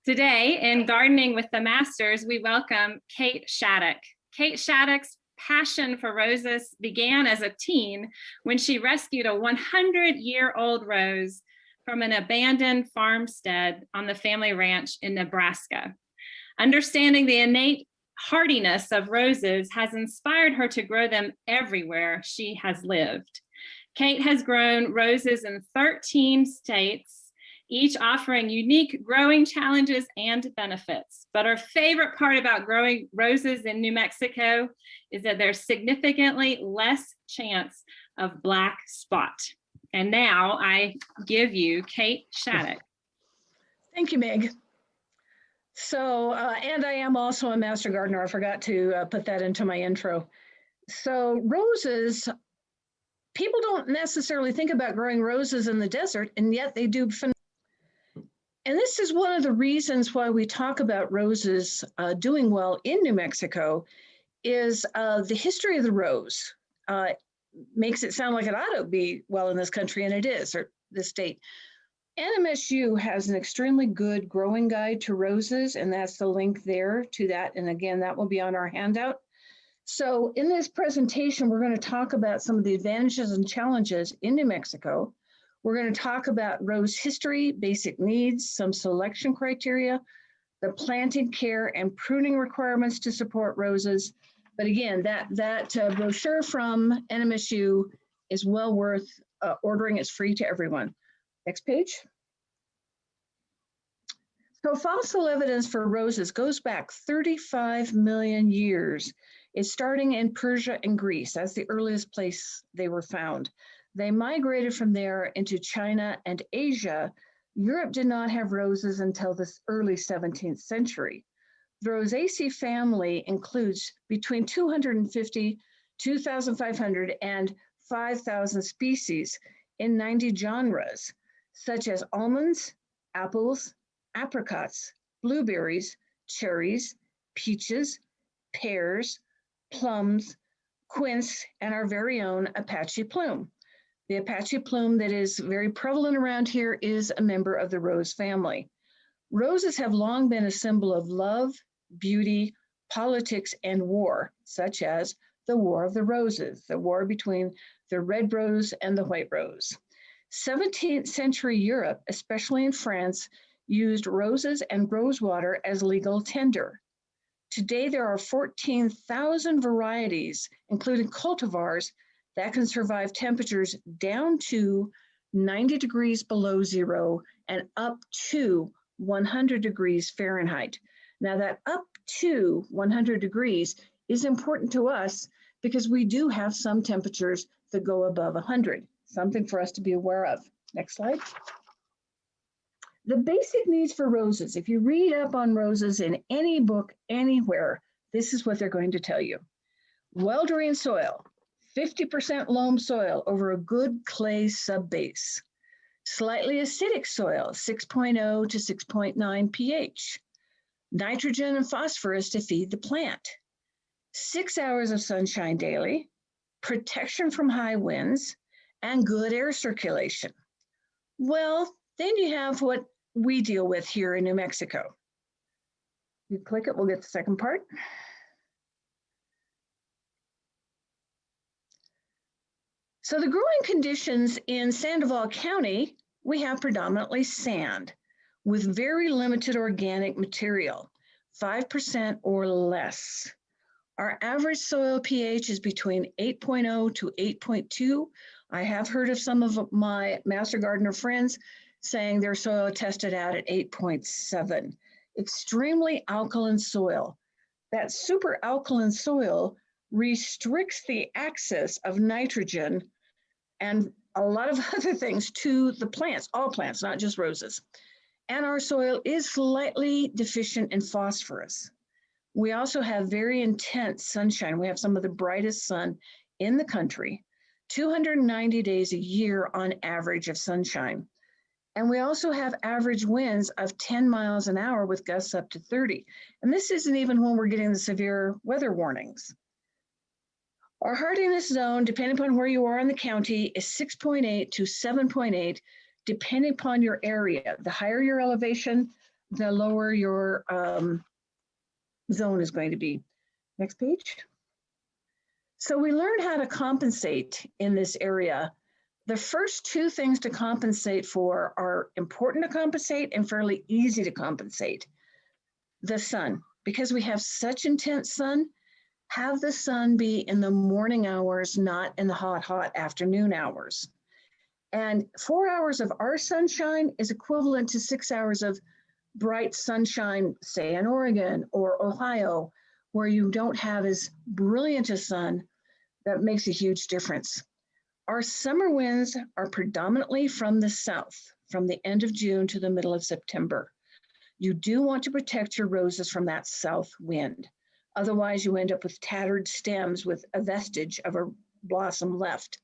Today in Gardening with the Masters, we welcome Kate Shattuck. Kate Shattuck's passion for roses began as a teen when she rescued a 100-year-old rose from an abandoned farmstead on the family ranch in Nebraska. Understanding the innate hardiness of roses has inspired her to grow them everywhere she has lived. Kate has grown roses in 13 states, each offering unique growing challenges and benefits. But our favorite part about growing roses in New Mexico is that there's significantly less chance of black spot. And now I give you Kate Shattuck. Thank you, Meg. So, and I am also a master gardener. I forgot to put that into my intro. So roses, people don't necessarily think about growing roses in the desert, and yet they do. And this is one of the reasons why we talk about roses doing well in New Mexico is the history of the rose. Makes it sound like it ought to be well in this country, and it is, or this state. NMSU has an extremely good growing guide to roses, and that's the link there to that. And again, that will be on our handout. So in this presentation, we're going to talk about some of the advantages and challenges in New Mexico. We're going to talk about rose history, basic needs, some selection criteria, the planting care and pruning requirements to support roses. But again, that brochure from NMSU is well worth ordering. It's free to everyone. Next page. So fossil evidence for roses goes back 35 million years. It's starting in Persia and Greece. That's the earliest place they were found. They migrated from there into China and Asia. Europe did not have roses until the early 17th century. The Rosaceae family includes between 250, 2,500, and 5,000 species in 90 genres, such as almonds, apples, apricots, blueberries, cherries, peaches, pears, plums, quince, and our very own Apache plume. The Apache plume that is very prevalent around here is a member of the rose family. Roses have long been a symbol of love, beauty, politics, and war, such as the War of the Roses, the war between the red rose and the white rose. 17th century Europe, especially in France, used roses and rosewater as legal tender. Today, there are 14,000 varieties, including cultivars, that can survive temperatures down to 90 degrees below zero and up to 100 degrees Fahrenheit. Now that up to 100 degrees is important to us because we do have some temperatures that go above 100, something for us to be aware of. Next slide. The basic needs for roses. If you read up on roses in any book, anywhere, this is what they're going to tell you. Well-drained soil, 50% loam soil over a good clay subbase. Slightly acidic soil, 6.0 to 6.9 pH. Nitrogen and phosphorus to feed the plant. 6 hours of sunshine daily, protection from high winds, and good air circulation. Well, then you have what we deal with here in New Mexico. You click it, we'll get the second part. So the growing conditions in Sandoval County, we have predominantly sand with very limited organic material, 5% or less. Our average soil pH is between 8.0 to 8.2. I have heard of some of my master gardener friends saying their soil tested out at 8.7. Extremely alkaline soil. That super alkaline soil restricts the access of nitrogen and a lot of other things to the plants, all plants, not just roses. And our soil is slightly deficient in phosphorus. We also have very intense sunshine. We have some of the brightest sun in the country, 290 days a year on average of sunshine. And we also have average winds of 10 miles an hour with gusts up to 30. And this isn't even when we're getting the severe weather warnings. Our hardiness zone, depending upon where you are in the county, is 6.8 to 7.8, depending upon your area. The higher your elevation, the lower your zone is going to be. Next page. So we learned how to compensate in this area. The first two things to compensate for are important to compensate and fairly easy to compensate. The sun, because we have such intense sun, have the sun be in the morning hours, not in the hot afternoon hours. And 4 hours of our sunshine is equivalent to 6 hours of bright sunshine, say in Oregon or Ohio, where you don't have as brilliant a sun. That makes a huge difference. Our summer winds are predominantly from the south, from the end of June to the middle of September. You do want to protect your roses from that south wind. Otherwise, you end up with tattered stems with a vestige of a blossom left.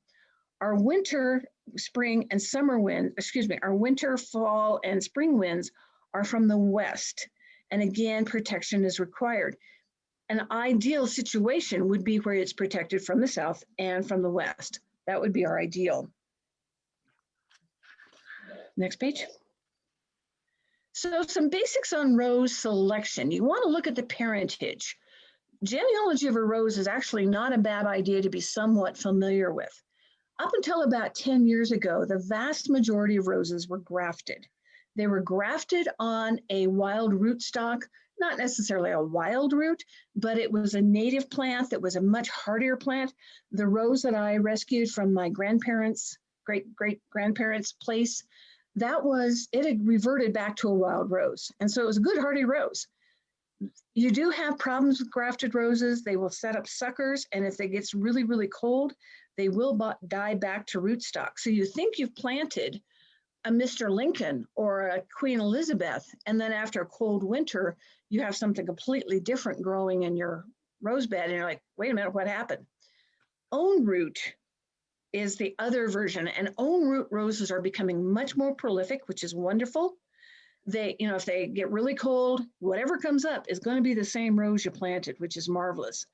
Our winter, spring, and summer winds, our winter, fall, and spring winds are from the west. And again, protection is required. An ideal situation would be where it's protected from the south and from the west. That would be our ideal. Next page. So some basics on rose selection. You want to look at the parentage. Genealogy of a rose is actually not a bad idea to be somewhat familiar with. Up until about 10 years ago, the vast majority of roses were grafted. They were grafted on a wild rootstock, not necessarily a wild root, but it was a native plant that was a much hardier plant. The rose that I rescued from my grandparents, great-grandparents' place, it had reverted back to a wild rose. And so it was a good hardy rose. You do have problems with grafted roses. They will set up suckers, and if it gets really, really cold, they will die back to rootstock. So you think you've planted a Mr. Lincoln or a Queen Elizabeth, and then after a cold winter, you have something completely different growing in your rose bed, and you're like, wait a minute, what happened? Own root is the other version, and own root roses are becoming much more prolific, which is wonderful. They, if they get really cold, whatever comes up is going to be the same rose you planted, which is marvelous.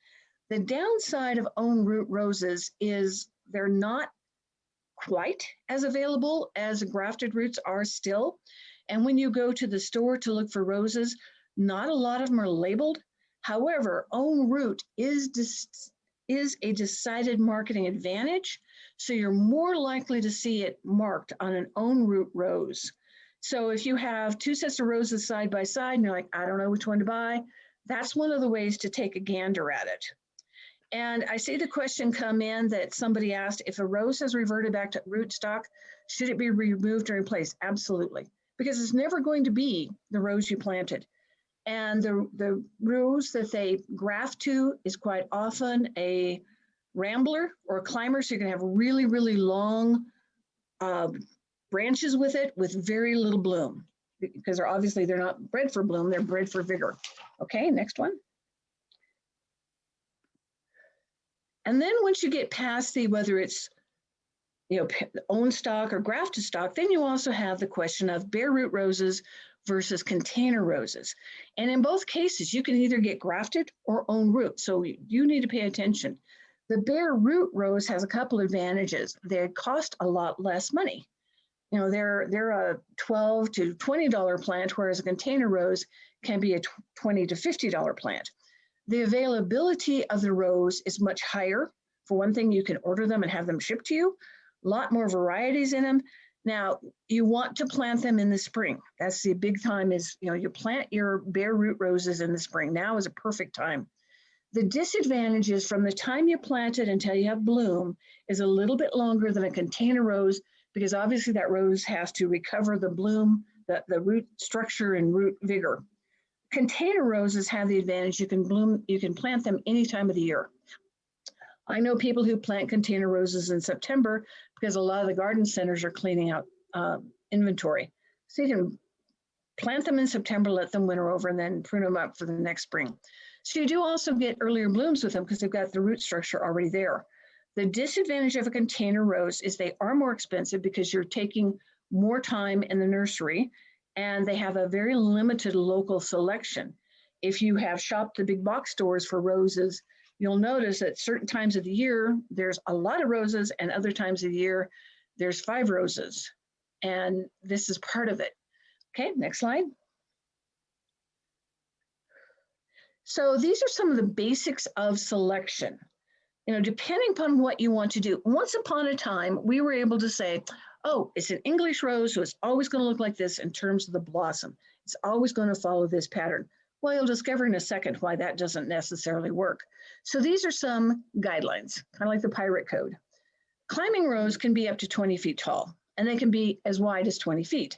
The downside of own root roses is they're not quite as available as grafted roots are still. And when you go to the store to look for roses, not a lot of them are labeled. However, own root is a decided marketing advantage. So you're more likely to see it marked on an own root rose. So if you have two sets of roses side by side and you're like, I don't know which one to buy, that's one of the ways to take a gander at it. And I see the question come in that somebody asked, if a rose has reverted back to rootstock, should it be removed or replaced? Absolutely, because it's never going to be the rose you planted. And the rose that they graft to is quite often a rambler or a climber, so you're gonna have really, really long branches with it with very little bloom, because they're not bred for bloom, they're bred for vigor. Okay, next one. And then once you get past whether it's own stock or grafted stock, then you also have the question of bare root roses versus container roses. And in both cases, you can either get grafted or own root. So you need to pay attention. The bare root rose has a couple advantages. They cost a lot less money. They're a $12 to $20 plant, whereas a container rose can be a $20 to $50 plant. The availability of the rose is much higher. For one thing, you can order them and have them shipped to you. A lot more varieties in them. Now, you want to plant them in the spring. That's the big time is, you plant your bare root roses in the spring. Now is a perfect time. The disadvantage is from the time you plant it until you have bloom is a little bit longer than a container rose, because obviously that rose has to recover the bloom, the root structure and root vigor. Container roses have the advantage you can plant them any time of the year. I know people who plant container roses in September because a lot of the garden centers are cleaning out inventory. So you can plant them in September, let them winter over, and then prune them up for the next spring. So you do also get earlier blooms with them because they've got the root structure already there. The disadvantage of a container rose is they are more expensive because you're taking more time in the nursery, and they have a very limited local selection. If you have shopped the big box stores for roses, you'll notice at certain times of the year, there's a lot of roses, and other times of the year, there's 5 roses. And this is part of it. Okay, next slide. So these are some of the basics of selection. You know, depending upon what you want to do. Once upon a time, we were able to say, oh, it's an English rose, so it's always going to look like this in terms of the blossom. It's always going to follow this pattern. Well, you'll discover in a second why that doesn't necessarily work. So these are some guidelines, kind of like the pirate code. Climbing rose can be up to 20 feet tall, and they can be as wide as 20 feet.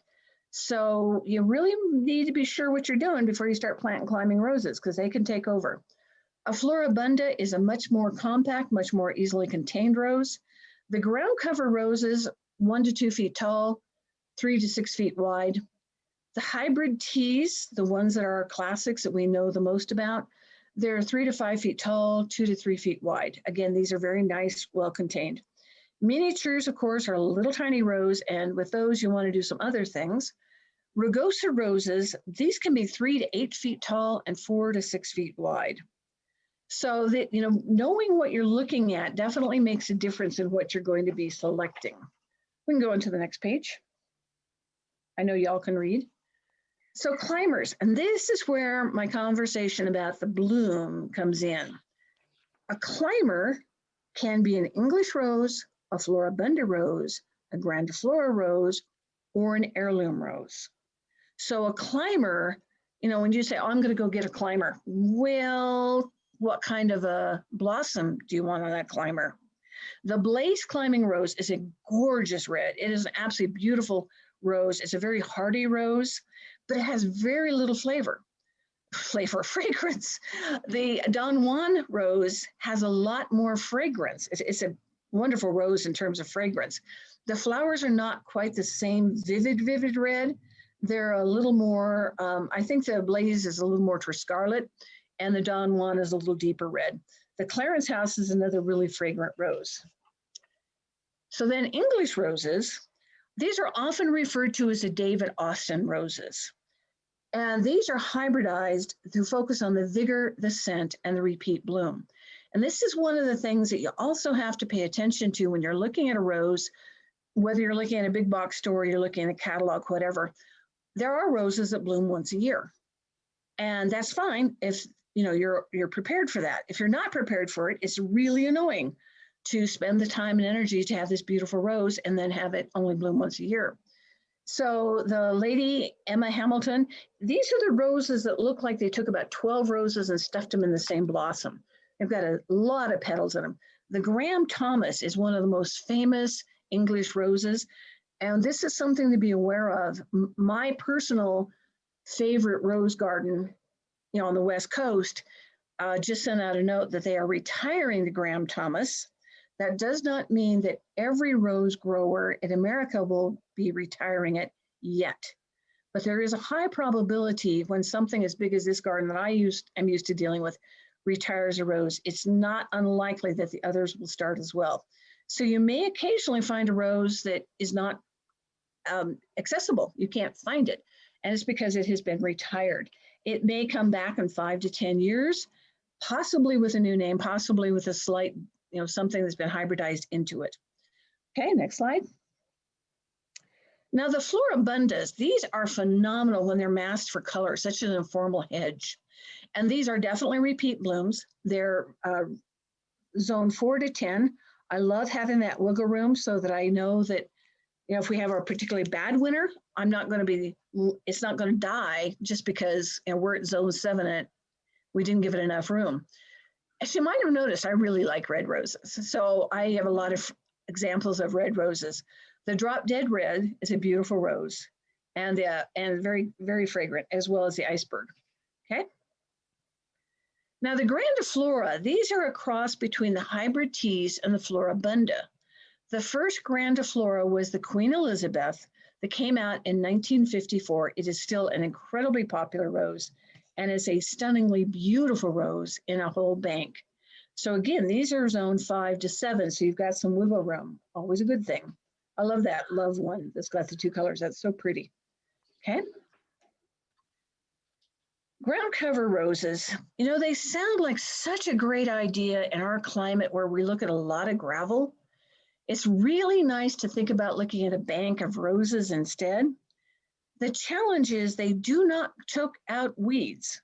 So you really need to be sure what you're doing before you start planting climbing roses, because they can take over. A Floribunda is a much more compact, much more easily contained rose. The ground cover roses, 1 to 2 feet tall, 3 to 6 feet wide. The hybrid teas, the ones that are classics that we know the most about, they're 3 to 5 feet tall, 2 to 3 feet wide. Again, these are very nice, well contained. Miniatures, of course, are a little tiny rose, and with those, you want to do some other things. Rugosa roses, these can be 3 to 8 feet tall and 4 to 6 feet wide. So that, you know, knowing what you're looking at definitely makes a difference in what you're going to be selecting. We can go into the next page. I know y'all can read. So climbers, and this is where my conversation about the bloom comes in. A climber can be an English rose, a Floribunda rose, a Grandiflora rose, or an heirloom rose. So a climber, you know, when you say, oh, I'm going to go get a climber, well, what kind of a blossom do you want on that climber? The Blaze climbing rose is a gorgeous red. It is an absolutely beautiful rose. It's a very hardy rose, but it has very little fragrance. The Don Juan rose has a lot more fragrance. It's a wonderful rose in terms of fragrance. The flowers are not quite the same vivid red. They're a little more, I think the Blaze is a little more scarlet, and the Don Juan is a little deeper red. The Clarence House is another really fragrant rose. So then English roses, these are often referred to as the David Austin roses. And these are hybridized to focus on the vigor, the scent, and the repeat bloom. And this is one of the things that you also have to pay attention to when you're looking at a rose, whether you're looking at a big box store, you're looking at a catalog, whatever. There are roses that bloom once a year. And that's fine if you know you're prepared for that. If you're not prepared for it, it's really annoying to spend the time and energy to have this beautiful rose and then have it only bloom once a year. So the lady, Emma Hamilton, these are the roses that look like they took about 12 roses and stuffed them in the same blossom. They've got a lot of petals in them. The Graham Thomas is one of the most famous English roses. And this is something to be aware of. My personal favorite rose garden, you know, on the West Coast, just sent out a note that they are retiring the Graham Thomas. That does not mean that every rose grower in America will be retiring it yet. But there is a high probability when something as big as this garden that am used to dealing with retires a rose, it's not unlikely that the others will start as well. So you may occasionally find a rose that is not accessible. You can't find it. And it's because it has been retired. It may come back in 5 to 10 years, possibly with a new name, possibly with a slight, you know, something that's been hybridized into it. Okay, next slide. Now the Floribundas, these are phenomenal when they're masked for color, such as an informal hedge. And these are definitely repeat blooms. They're zone 4 to 10. I love having that wiggle room so that I know that, you know, if we have a particularly bad winter, it's not going to die just because, you know, we're at zone 7 and we didn't give it enough room. As you might have noticed, I really like red roses. So I have a lot of examples of red roses. The Drop Dead Red is a beautiful rose and very, very fragrant, as well as the Iceberg. Okay. Now the Grandiflora, these are a cross between the hybrid teas and the Floribunda. The first Grandiflora was the Queen Elizabeth that came out in 1954. It is still an incredibly popular rose and is a stunningly beautiful rose in a whole bank. So again, these are zone 5 to 7, so you've got some wiggle room, always a good thing. I love that love one that's got the 2 colors. That's so pretty. Okay. Ground cover roses, you know, they sound like such a great idea in our climate where we look at a lot of gravel. It's really nice to think about looking at a bank of roses instead. The challenge is they do not choke out weeds.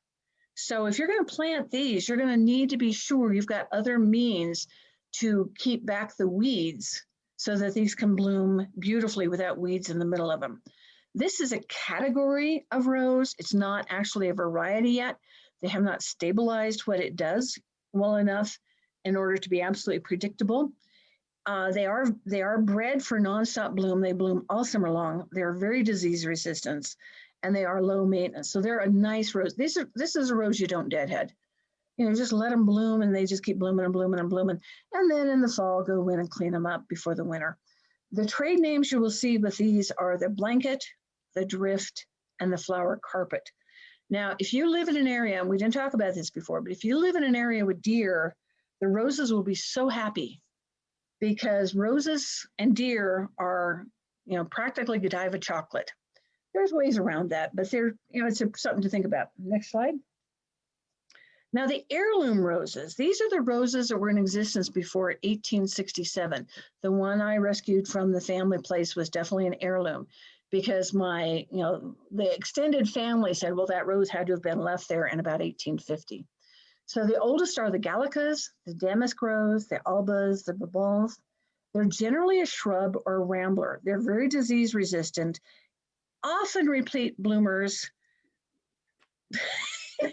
So if you're going to plant these, you're going to need to be sure you've got other means to keep back the weeds so that these can bloom beautifully without weeds in the middle of them. This is a category of rose. It's not actually a variety yet. They have not stabilized what it does well enough in order to be absolutely predictable. They are bred for nonstop bloom. They bloom all summer long. They're very disease resistant, and they are low maintenance. So they're a nice rose. This is a rose you don't deadhead. Just let them bloom, and they just keep blooming and blooming and blooming. And then in the fall, go in and clean them up before the winter. The trade names you will see with these are the blanket, the drift, and the flower carpet. Now, if you live in an area, and we didn't talk about this before, but if you live in an area with deer, the roses will be so happy because roses and deer are, practically Godiva chocolate. There's ways around that, but it's something to think about. Next slide. Now, the heirloom roses, these are the roses that were in existence before 1867. The one I rescued from the family place was definitely an heirloom because the extended family said, well, that rose had to have been left there in about 1850. So the oldest are the Gallicas, the damask rose, the albas, the babons. They're generally a shrub or a rambler. They're very disease resistant, often repeat bloomers. I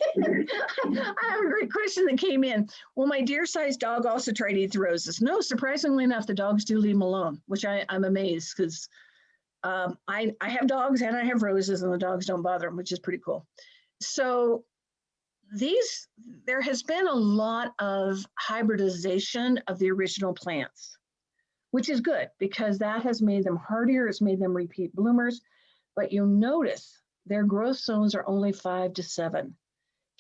have a great question that came in. Will my deer-sized dog also try to eat the roses? No, surprisingly enough, the dogs do leave them alone, which I'm amazed because I have dogs and I have roses and the dogs don't bother them, which is pretty cool. So there has been a lot of hybridization of the original plants, which is good because that has made them hardier. It's made them repeat bloomers, but you'll notice their growth zones are only 5 to 7.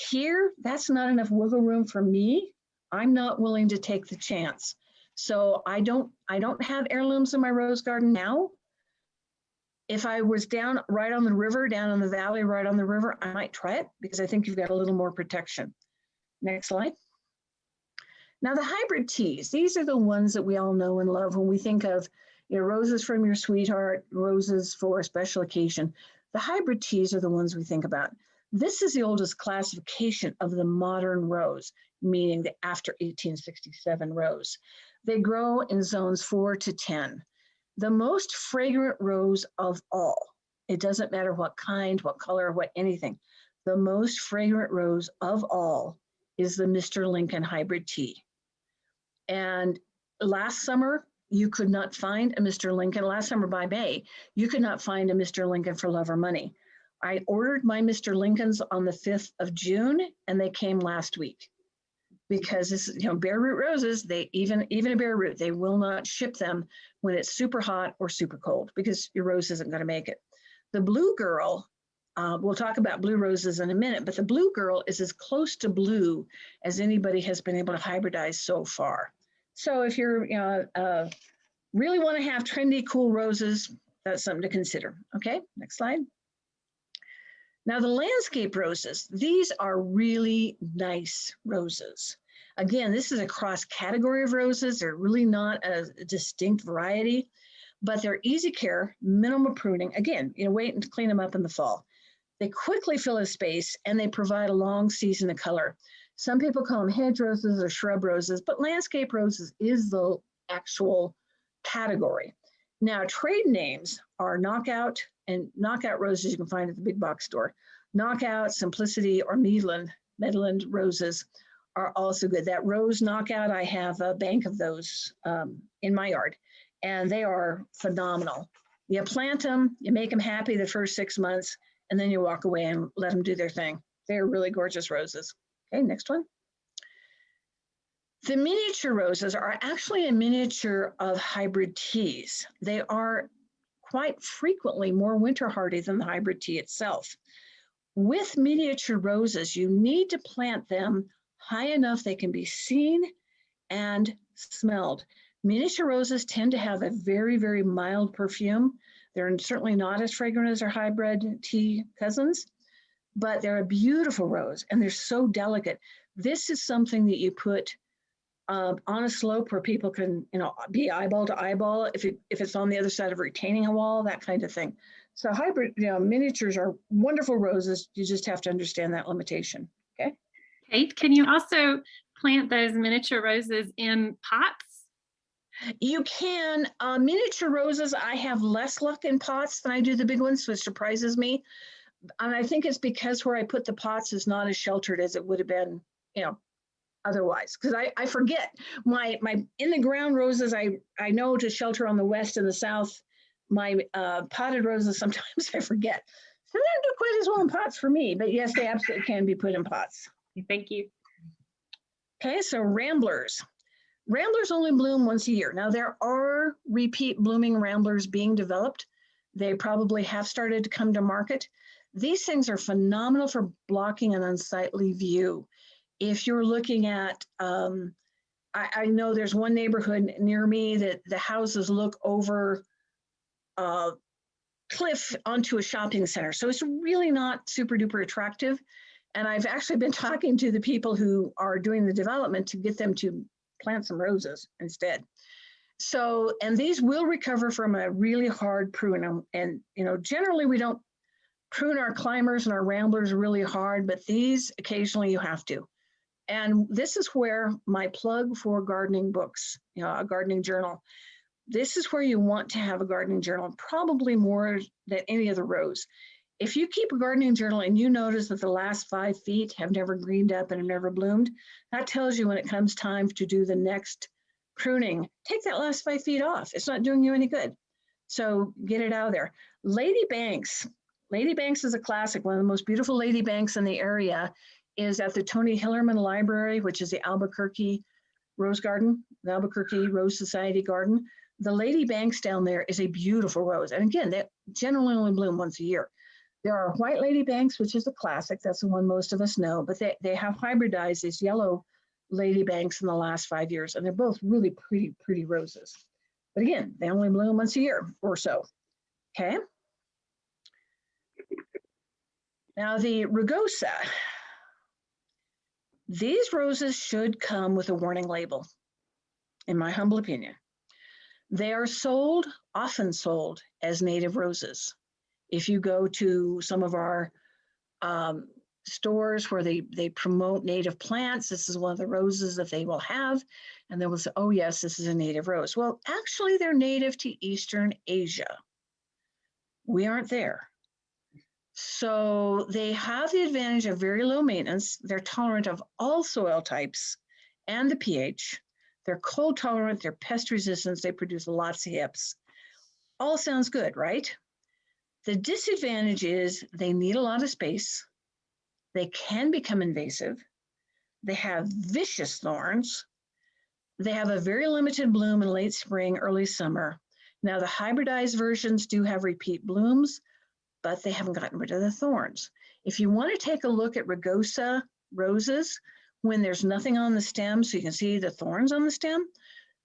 Here, that's not enough wiggle room for me. I'm not willing to take the chance. So I don't have heirlooms in my rose garden now. If I was down right on the river, down in the valley, right on the river, I might try it because I think you've got a little more protection. Next slide. Now the hybrid teas, these are the ones that we all know and love when we think of roses from your sweetheart, roses for a special occasion. The hybrid teas are the ones we think about. This is the oldest classification of the modern rose, meaning the after 1867 rose. They grow in zones 4 to 10. The most fragrant rose of all, it doesn't matter what kind, what color, what anything, the most fragrant rose of all is the Mr. Lincoln hybrid tea. And last summer, you could not find a Mr. Lincoln. Last summer by May, you could not find a Mr. Lincoln for love or money. I ordered my Mr. Lincolns on the 5th of June, and they came last week. Because this is, bare root roses, they even a bare root, they will not ship them when it's super hot or super cold because your rose isn't going to make it. The blue girl, we'll talk about blue roses in a minute, but the blue girl is as close to blue as anybody has been able to hybridize so far. So if you're really want to have trendy, cool roses, that's something to consider. Okay, next slide. Now the landscape roses, these are really nice roses. Again, this is a cross category of roses. They're really not a distinct variety, but they're easy care, minimal pruning. Again, wait and clean them up in the fall. They quickly fill a space and they provide a long season of color. Some people call them hedge roses or shrub roses, but landscape roses is the actual category. Now, trade names are Knockout, and Knockout roses you can find at the big box store. Knockout, Simplicity, or Medland roses are also good. That rose Knockout, I have a bank of those in my yard, and they are phenomenal. You plant them, you make them happy the first 6 months, and then you walk away and let them do their thing. They're really gorgeous roses. Okay, next one. The miniature roses are actually a miniature of hybrid teas. They are quite frequently more winter hardy than the hybrid tea itself. With miniature roses, you need to plant them high enough they can be seen and smelled. Miniature roses tend to have a very, very mild perfume. They're certainly not as fragrant as their hybrid tea cousins, but they're a beautiful rose and they're so delicate. This is something that you put on a slope where people can, be eyeball to eyeball if it's on the other side of retaining a wall, that kind of thing. So hybrid, miniatures are wonderful roses. You just have to understand that limitation. Okay. Kate, can you also plant those miniature roses in pots? You can. Miniature roses, I have less luck in pots than I do the big ones, which surprises me. And I think it's because where I put the pots is not as sheltered as it would have been, otherwise. Because I forget my in the ground roses, I know to shelter on the west and the south. My potted roses, sometimes I forget. So they don't do quite as well in pots for me, but yes, they absolutely can be put in pots. Thank you. Okay, so Ramblers. Ramblers only bloom once a year. Now there are repeat blooming Ramblers being developed. They probably have started to come to market. These things are phenomenal for blocking an unsightly view. If you're looking at, I know there's one neighborhood near me that the houses look over a cliff onto a shopping center. So it's really not super duper attractive. And I've actually been talking to the people who are doing the development to get them to plant some roses instead. So, and these will recover from a really hard prune. And, generally we don't prune our climbers and our ramblers really hard, but these occasionally you have to. And this is where my plug for gardening books, a gardening journal, this is where you want to have a gardening journal, probably more than any other rows. If you keep a gardening journal and you notice that the last 5 feet have never greened up and have never bloomed, that tells you when it comes time to do the next pruning, take that last 5 feet off. It's not doing you any good. So get it out of there. Lady Banks. Lady Banks is a classic. One of the most beautiful lady banks in the area is at the Tony Hillerman Library, which is the Albuquerque Rose Garden, the Albuquerque Rose Society Garden. The Lady Banks down there is a beautiful rose. And again, they generally only bloom once a year. There are white lady banks, which is a classic. That's the one most of us know, but they have hybridized these yellow lady banks in the last 5 years, and they're both really pretty, pretty roses. But again, they only bloom once a year or so, okay? Now the Rugosa, these roses should come with a warning label, in my humble opinion. They are often sold as native roses. If you go to some of our stores where they promote native plants, this is one of the roses that they will have, and they will say, oh yes, this is a native rose. Well, actually they're native to Eastern Asia. We aren't there. So they have the advantage of very low maintenance. They're tolerant of all soil types and the pH. They're cold tolerant, they're pest resistant, they produce lots of hips. All sounds good, right? The disadvantage is they need a lot of space. They can become invasive. They have vicious thorns. They have a very limited bloom in late spring, early summer. Now the hybridized versions do have repeat blooms, but they haven't gotten rid of the thorns. If you want to take a look at Rugosa Roses, when there's nothing on the stem, so you can see the thorns on the stem,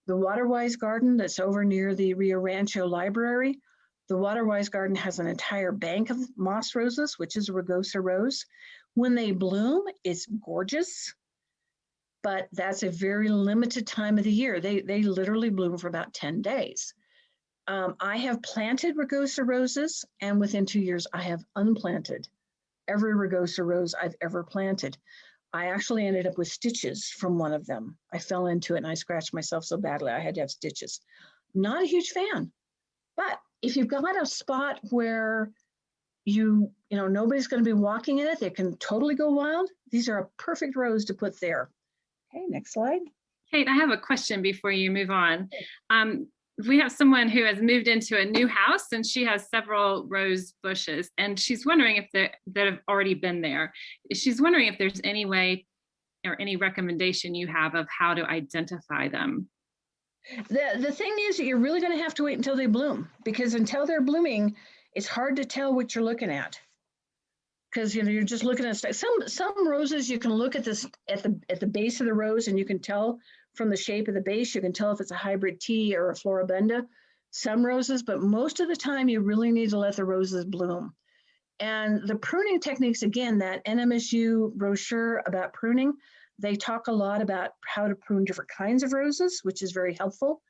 the Waterwise Garden that's over near the Rio Rancho Library, the Waterwise Garden has an entire bank of moss roses, which is a Rugosa rose. When they bloom, it's gorgeous, but that's a very limited time of the year. They literally bloom for about 10 days. I have planted Rugosa roses, and within 2 years, I have unplanted every Rugosa rose I've ever planted. I actually ended up with stitches from one of them. I fell into it and I scratched myself so badly I had to have stitches. Not a huge fan, but if you've got a spot where nobody's going to be walking in it, they can totally go wild. These are a perfect rose to put there. Okay, next slide. Kate, I have a question before you move on. We have someone who has moved into a new house and she has several rose bushes and she's wondering if that have already been there. She's wondering if there's any way or any recommendation you have of how to identify them. The thing is that you're really going to have to wait until they bloom, because until they're blooming, it's hard to tell what you're looking at. Because you're just looking at some roses. You can look at this at the base of the rose, and you can tell from the shape of the base. You can tell if it's a hybrid tea or a Floribunda. Some roses, but most of the time, you really need to let the roses bloom. And the pruning techniques, again, that NMSU brochure about pruning, they talk a lot about how to prune different kinds of roses, which is very helpful.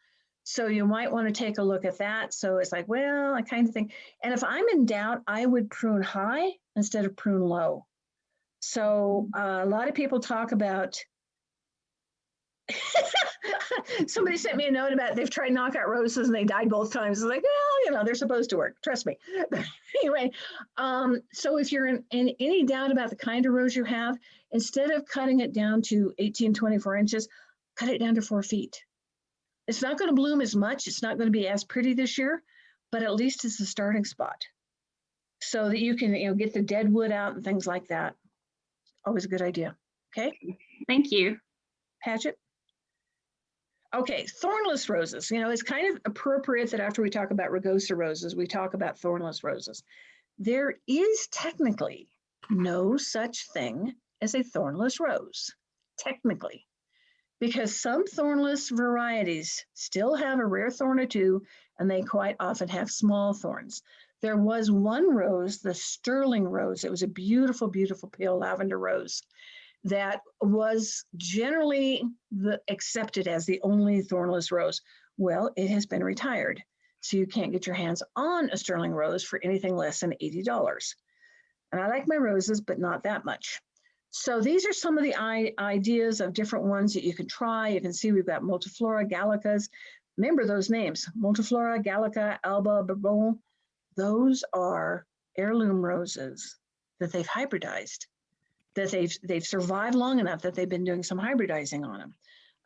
So you might want to take a look at that. So it's like, well, I kind of think, and if I'm in doubt, I would prune high instead of prune low. So a lot of people talk about, somebody sent me a note about they've tried knockout roses and they died both times. It's like, well, you know, they're supposed to work. Trust me. Anyway, so if you're in any doubt about the kind of rose you have, instead of cutting it down to 18, 24 inches, cut it down to 4 feet. It's not going to bloom as much. It's not going to be as pretty this year, but at least it's a starting spot so that you can, get the dead wood out and things like that. Always a good idea. Okay. Thank you. Patchett. Okay, thornless roses. It's kind of appropriate that after we talk about Rugosa roses, we talk about thornless roses. There is technically no such thing as a thornless rose, technically, because some thornless varieties still have a rare thorn or two, and they quite often have small thorns. There was one rose, the sterling rose. It was a beautiful, beautiful pale lavender rose that was generally accepted as the only thornless rose. Well, it has been retired, so you can't get your hands on a sterling rose for anything less than $80. And I like my roses, but not that much. So these are some of the ideas of different ones that you can try. You can see we've got Multiflora Gallicas. Remember those names, Multiflora Gallica, Alba, Bourbon. Those are heirloom roses that they've hybridized, that they've survived long enough that they've been doing some hybridizing on them.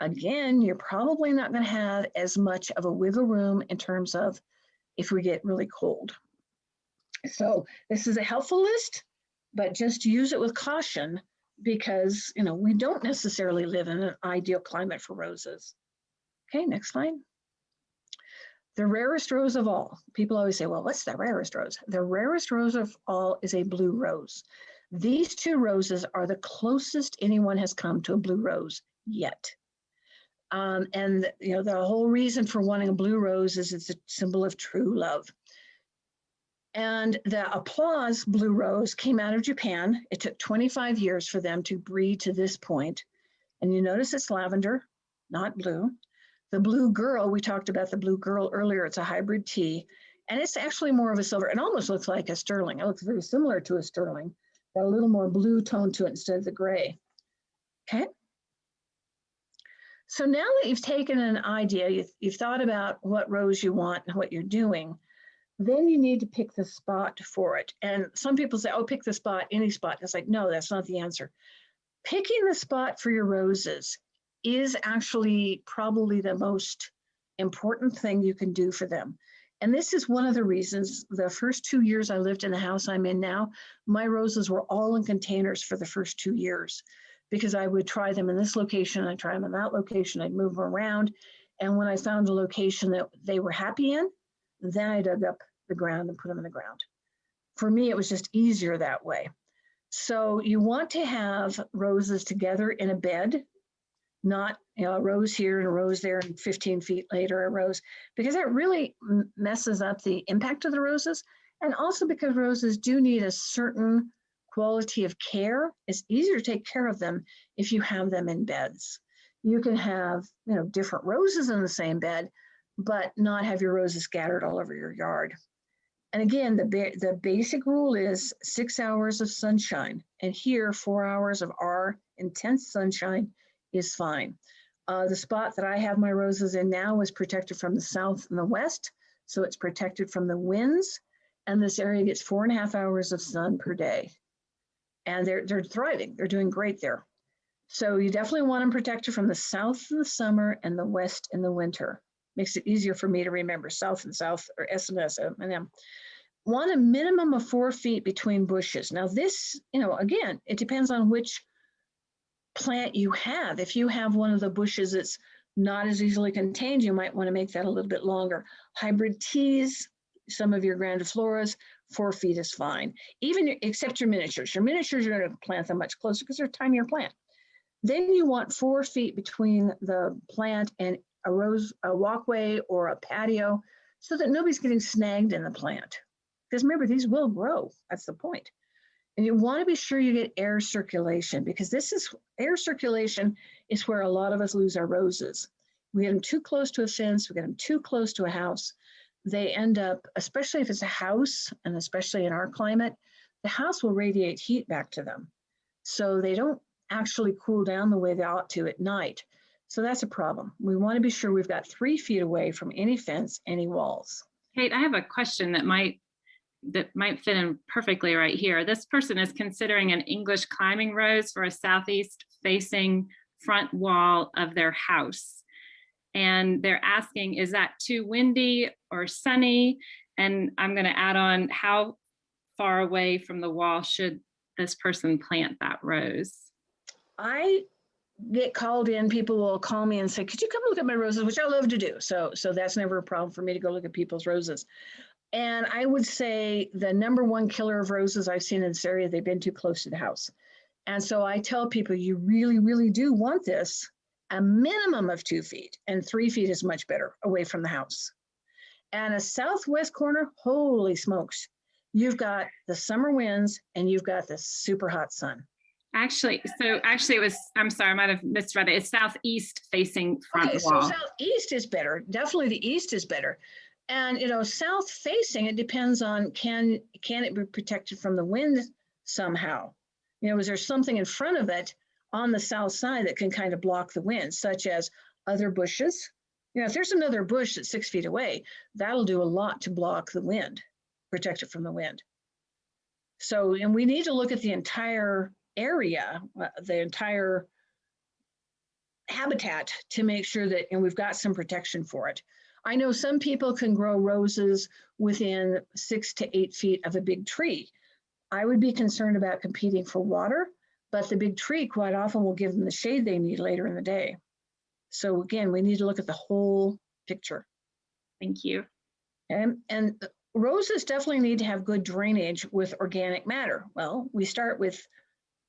Again, you're probably not going to have as much of a wiggle room in terms of if we get really cold. So this is a helpful list, but just use it with caution because, we don't necessarily live in an ideal climate for roses. Okay, next slide. The rarest rose of all. People always say, well, what's the rarest rose? The rarest rose of all is a blue rose. These two roses are the closest anyone has come to a blue rose yet. And the whole reason for wanting a blue rose is it's a symbol of true love. And the applause blue rose came out of Japan. It took 25 years for them to breed to this point. And you notice it's lavender, not blue. The blue girl, we talked about the blue girl earlier. It's a hybrid tea, and it's actually more of a silver. It almost looks like a sterling. It looks very similar to a sterling. Got a little more blue tone to it instead of the gray. Okay. So now that you've taken an idea, you've thought about what rose you want and what you're doing, then you need to pick the spot for it. And some people say, oh, pick the spot, any spot. It's like, no, that's not the answer. Picking the spot for your roses is actually probably the most important thing you can do for them. And this is one of the reasons the first 2 years I lived in the house I'm in now, my roses were all in containers for the first 2 years because I would try them in this location, I'd try them in that location, I'd move them around. And when I found a location that they were happy in, then I dug up the ground and put them in the ground. For me, it was just easier that way. So you want to have roses together in a bed, not a rose here and a rose there and 15 feet later a rose, because that really messes up the impact of the roses. And also because roses do need a certain quality of care. It's easier to take care of them if you have them in beds. You can have different roses in the same bed, but not have your roses scattered all over your yard. And again, the basic rule is 6 hours of sunshine. And here, 4 hours of our intense sunshine is fine. The spot that I have my roses in now is protected from the south and the west. So it's protected from the winds. And this area gets 4.5 hours of sun per day. And they're thriving. They're doing great there. So you definitely want them protected from the south in the summer and the west in the winter. Makes it easier for me to remember south and south, or SMS and M. Want a minimum of 4 feet between bushes. Now this, again, it depends on which plant you have. If you have one of the bushes that's not as easily contained, you might want to make that a little bit longer. Hybrid teas, some of your grandifloras, 4 feet is fine. Even except your miniatures. Your miniatures, you're going to plant them much closer because they're a tinier plant. Then you want 4 feet between the plant and a walkway or a patio so that nobody's getting snagged in the plant. Because remember, these will grow. That's the point. And you want to be sure you get air circulation, because air circulation is where a lot of us lose our roses. We get them too close to a fence, we get them too close to a house. They end up, especially if it's a house, and especially in our climate, the house will radiate heat back to them. So they don't actually cool down the way they ought to at night. So that's a problem. We want to be sure we've got 3 feet away from any fence, any walls. Kate, I have a question that might fit in perfectly right here. This person is considering an English climbing rose for a southeast facing front wall of their house. And they're asking, is that too windy or sunny? And I'm going to add on, how far away from the wall should this person plant that rose? I get called in, people will call me and say, could you come look at my roses, which I love to do. So that's never a problem for me to go look at people's roses. And I would say the number one killer of roses I've seen in this area, they've been too close to the house. And so I tell people, you really, really do want this a minimum of 2 feet, and 3 feet is much better away from the house. And a southwest corner, holy smokes, you've got the summer winds and you've got the super hot sun. Actually, it was, I'm sorry, I might have misread it. It's southeast facing front wall. So southeast is better. Definitely the east is better. And, south facing, it depends on, can it be protected from the wind somehow? Is there something in front of it on the south side that can kind of block the wind, such as other bushes? If there's another bush that's 6 feet away, that'll do a lot to block the wind, protect it from the wind. So, and we need to look at the entire area, the entire habitat, to make sure that, and we've got some protection for it. I know some people can grow roses within 6 to 8 feet of a big tree. I would be concerned about competing for water, but the big tree quite often will give them the shade they need later in the day. So again, we need to look at the whole picture. Thank you. And roses definitely need to have good drainage with organic matter. Well, we start with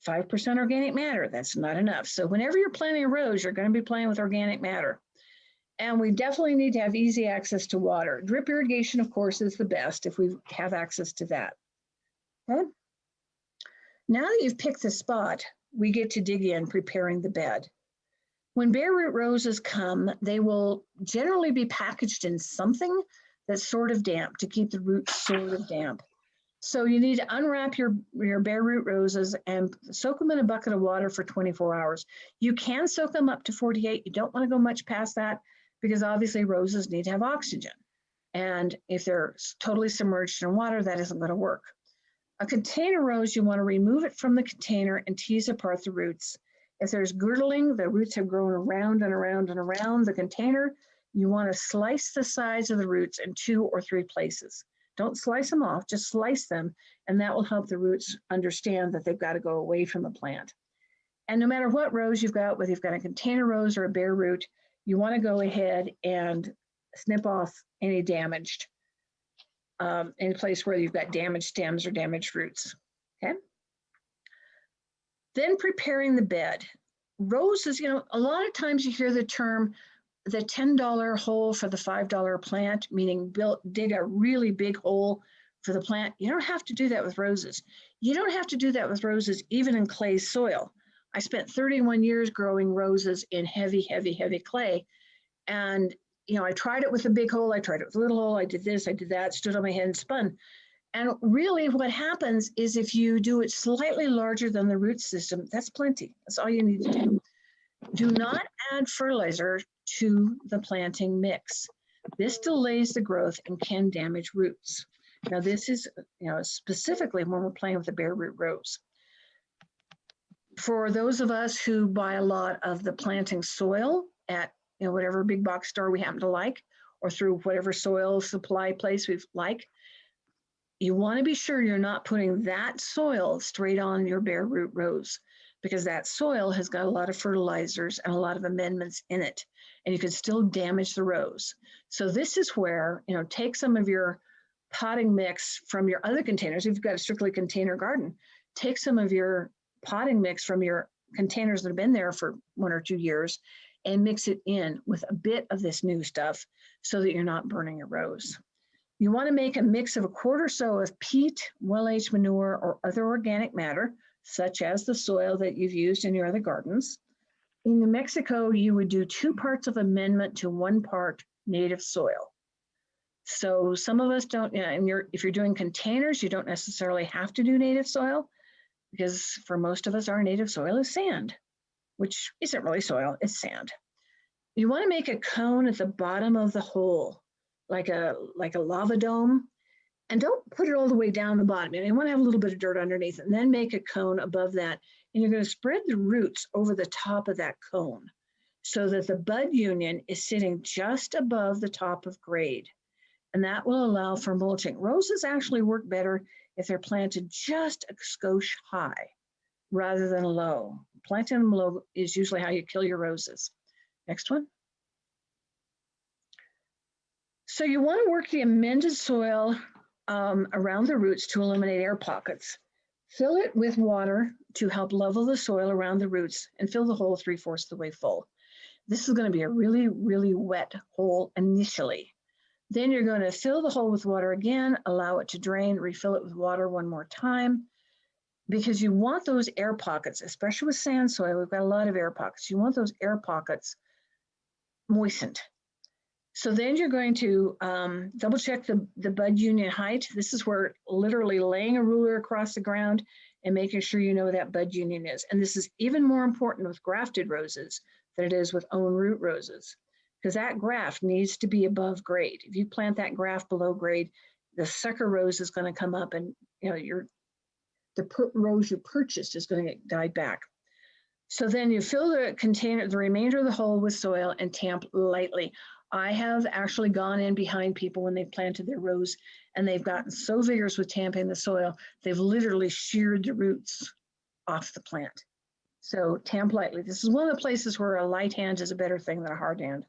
5% organic matter. That's not enough. So whenever you're planting a rose, you're going to be playing with organic matter. And we definitely need to have easy access to water. Drip irrigation, of course, is the best if we have access to that. Okay. Now that you've picked the spot, we get to dig in preparing the bed. When bare root roses come, they will generally be packaged in something that's sort of damp to keep the roots sort of damp. So you need to unwrap your bare root roses and soak them in a bucket of water for 24 hours. You can soak them up to 48. You don't want to go much past that because obviously roses need to have oxygen. And if they're totally submerged in water, that isn't going to work. A container rose, you want to remove it from the container and tease apart the roots. If there's girdling, the roots have grown around and around and around the container, you want to slice the sides of the roots in 2 or 3 places. Don't slice them off, just slice them, and that will help the roots understand that they've got to go away from the plant. And no matter what rose you've got, whether you've got a container rose or a bare root, you want to go ahead and snip off any damaged, any place where you've got damaged stems or damaged roots, okay? Then preparing the bed. Roses, a lot of times you hear the term, the $10 hole for the $5 plant, meaning dig a really big hole for the plant. You don't have to do that with roses. You don't have to do that with roses, even in clay soil. I spent 31 years growing roses in heavy, heavy, heavy clay. And, I tried it with a big hole. I tried it with a little hole. I did this, I did that, stood on my head and spun. And really what happens is if you do it slightly larger than the root system, that's plenty. That's all you need to do. Do not add fertilizer to the planting mix. This delays the growth and can damage roots. Now this is, specifically when we're playing with the bare root rose. For those of us who buy a lot of the planting soil at whatever big box store we happen to like, or through whatever soil supply place we like, you want to be sure you're not putting that soil straight on your bare root rose, because that soil has got a lot of fertilizers and a lot of amendments in it, and you can still damage the rose. So this is where, take some of your potting mix from your other containers. If you've got a strictly container garden, take some of your potting mix from your containers that have been there for 1 or 2 years and mix it in with a bit of this new stuff so that you're not burning your rose. You want to make a mix of 1/4 or so of peat, well-aged manure, or other organic matter, such as the soil that you've used in your other gardens. In New Mexico, you would do 2 parts of amendment to 1 part native soil. So some of us don't, and if you're doing containers, you don't necessarily have to do native soil. because for most of us, our native soil is sand, which isn't really soil, it's sand. You want to make a cone at the bottom of the hole, like a lava dome, and don't put it all the way down the bottom. You want to have a little bit of dirt underneath, and then make a cone above that. And you're going to spread the roots over the top of that cone so that the bud union is sitting just above the top of grade. And that will allow for mulching. Roses actually work better if they're planted just a skosh high rather than low. Planting them low is usually how you kill your roses. Next one. So you want to work the amended soil around the roots to eliminate air pockets. Fill it with water to help level the soil around the roots and fill the hole 3/4 of the way full. This is going to be a really, really wet hole initially. Then you're going to fill the hole with water again, allow it to drain, refill it with water one more time, because you want those air pockets, especially with sand soil. We've got a lot of air pockets. You want those air pockets moistened. So then you're going to double check the bud union height. This is where literally laying a ruler across the ground and making sure you know that bud union is. And this is even more important with grafted roses than it is with own root roses, because that graft needs to be above grade. If you plant that graft below grade, the sucker rose is going to come up, and the rose you purchased is going to get died back. So then you fill the container, the remainder of the hole with soil, and tamp lightly. I have actually gone in behind people when they've planted their rose, and they've gotten so vigorous with tamping the soil, they've literally sheared the roots off the plant. So tamp lightly. This is one of the places where a light hand is a better thing than a hard hand.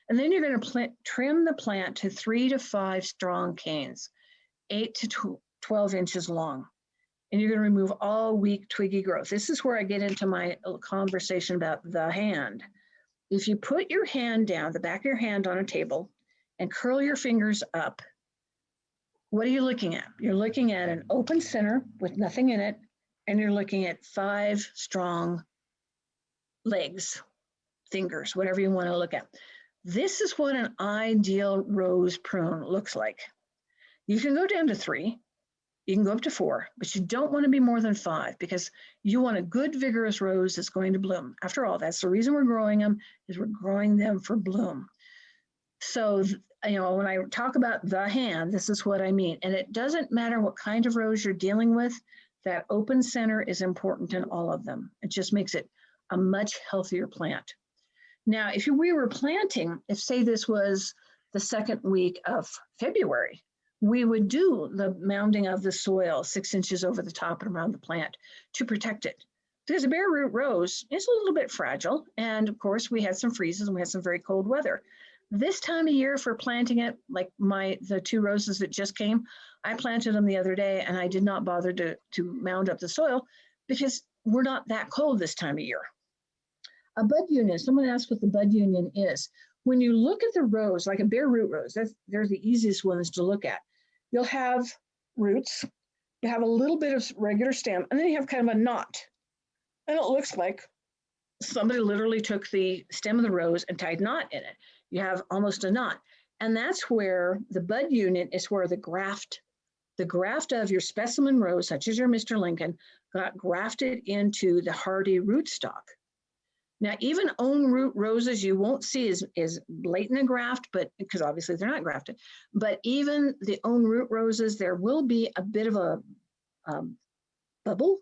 And then you're going to trim the plant to 3 to 5 strong canes, 8 to 12 inches long. And you're going to remove all weak twiggy growth. This is where I get into my conversation about the hand. If you put your hand down, the back of your hand on a table, and curl your fingers up, what are you looking at? You're looking at an open center with nothing in it, and you're looking at 5 strong legs, fingers, whatever you want to look at. This is what an ideal rose prune looks like. You can go down to 3, you can go up to 4, but you don't want to be more than 5, because you want a good, vigorous rose that's going to bloom. After all, that's the reason we're growing them, is we're growing them for bloom. So, when I talk about the hand, this is what I mean. And it doesn't matter what kind of rose you're dealing with, that open center is important in all of them. It just makes it a much healthier plant. Now, if we were planting, if say this was the second week of February, we would do the mounding of the soil 6 inches over the top and around the plant to protect it. Because a bare root rose is a little bit fragile. And of course, we had some freezes and we had some very cold weather. This time of year for planting it, like the 2 roses that just came, I planted them the other day and I did not bother to mound up the soil because we're not that cold this time of year. A bud union, someone asked what the bud union is. When you look at the rose, like a bare root rose, they're the easiest ones to look at. You'll have roots, you have a little bit of regular stem, and then you have kind of a knot. And it looks like somebody literally took the stem of the rose and tied a knot in it. You have almost a knot. And that's where the bud unit is, where the graft of your specimen rose, such as your Mr. Lincoln, got grafted into the hardy rootstock. Now, even own root roses, you won't see as blatant a graft, but because obviously they're not grafted. But even the own root roses, there will be a bit of a bubble,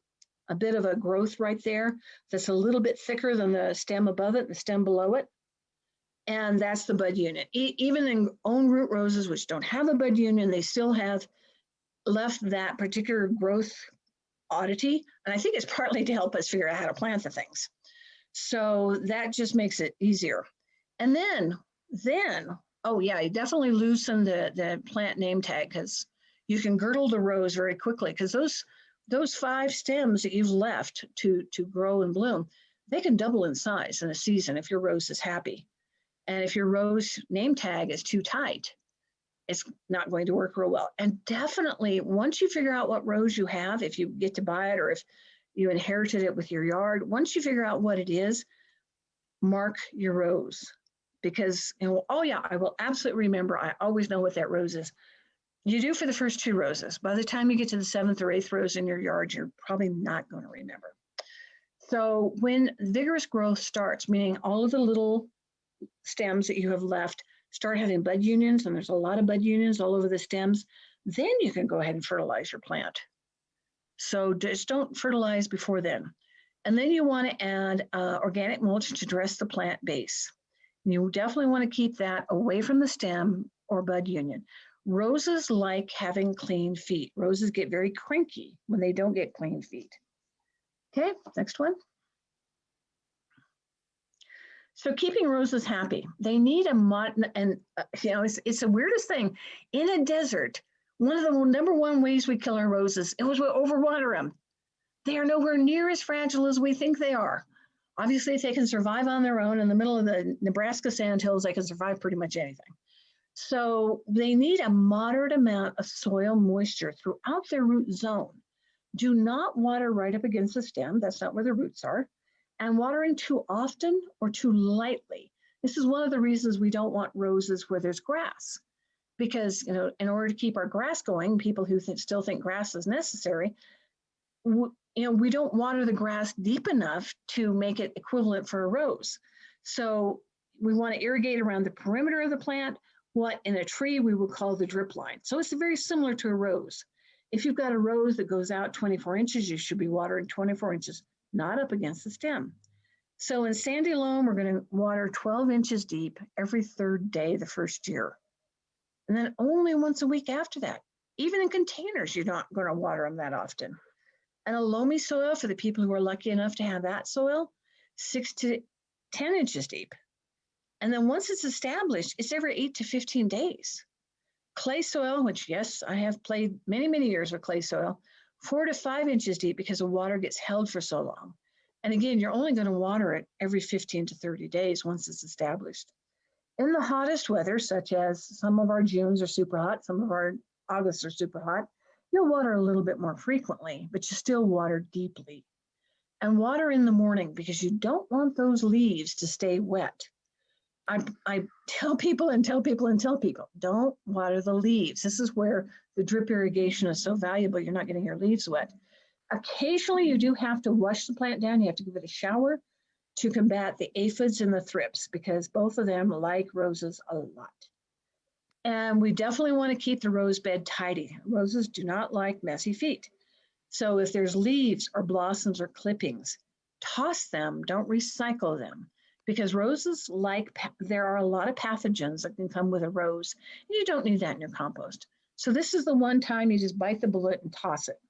a bit of a growth right there that's a little bit thicker than the stem above it, the stem below it. And that's the bud unit. Even in own root roses, which don't have a bud union, they still have left that particular growth oddity. And I think it's partly to help us figure out how to plant the things. So that just makes it easier. And then, oh yeah, you definitely loosen the plant name tag, because you can girdle the rose very quickly, because those 5 stems that you've left to grow and bloom, they can double in size in a season if your rose is happy. And if your rose name tag is too tight, it's not going to work real well. And definitely, once you figure out what rose you have, if you get to buy it or if you inherited it with your yard, once you figure out what it is, mark your rose. Because, oh yeah, I will absolutely remember. I always know what that rose is. You do for the first 2 roses. By the time you get to the 7th or 8th rose in your yard, you're probably not going to remember. So when vigorous growth starts, meaning all of the little stems that you have left start having bud unions, and there's a lot of bud unions all over the stems, then you can go ahead and fertilize your plant. So just don't fertilize before then. And then you want to add organic mulch to dress the plant base. You definitely want to keep that away from the stem or bud union. Roses like having clean feet. Roses get very cranky when they don't get clean feet. Okay, next one. So keeping roses happy, they need it's the weirdest thing. In a desert, one of the #1 ways we kill our roses, it was we overwater them. They are nowhere near as fragile as we think they are. Obviously, if they can survive on their own in the middle of the Nebraska sandhills, they can survive pretty much anything. So they need a moderate amount of soil moisture throughout their root zone. Do not water right up against the stem. That's not where the roots are. And watering too often or too lightly. This is one of the reasons we don't want roses where there's grass. Because, in order to keep our grass going, people who still think grass is necessary, we don't water the grass deep enough to make it equivalent for a rose. So we want to irrigate around the perimeter of the plant, what in a tree we would call the drip line. So it's very similar to a rose. If you've got a rose that goes out 24 inches, you should be watering 24 inches, not up against the stem. So in sandy loam, we're going to water 12 inches deep every 3rd day the first year. And then only once a week after that. Even in containers, you're not going to water them that often. And a loamy soil, for the people who are lucky enough to have that soil, 6 to 10 inches deep. And then once it's established, it's every 8 to 15 days. Clay soil, which yes, I have played many, many years with clay soil, 4 to 5 inches deep because the water gets held for so long. And again, you're only going to water it every 15 to 30 days once it's established. In the hottest weather, such as some of our Junes are super hot, some of our Augusts are super hot, you'll water a little bit more frequently, but you still water deeply. And water in the morning because you don't want those leaves to stay wet. I tell people, don't water the leaves. This is where the drip irrigation is so valuable. You're not getting your leaves wet. Occasionally, you do have to wash the plant down. You have to give it a shower to combat the aphids and the thrips because both of them like roses a lot. And we definitely want to keep the rose bed tidy. Roses do not like messy feet. So if there's leaves or blossoms or clippings, toss them, don't recycle them. Because roses there are a lot of pathogens that can come with a rose. And you don't need that in your compost. So this is the one time you just bite the bullet and toss it,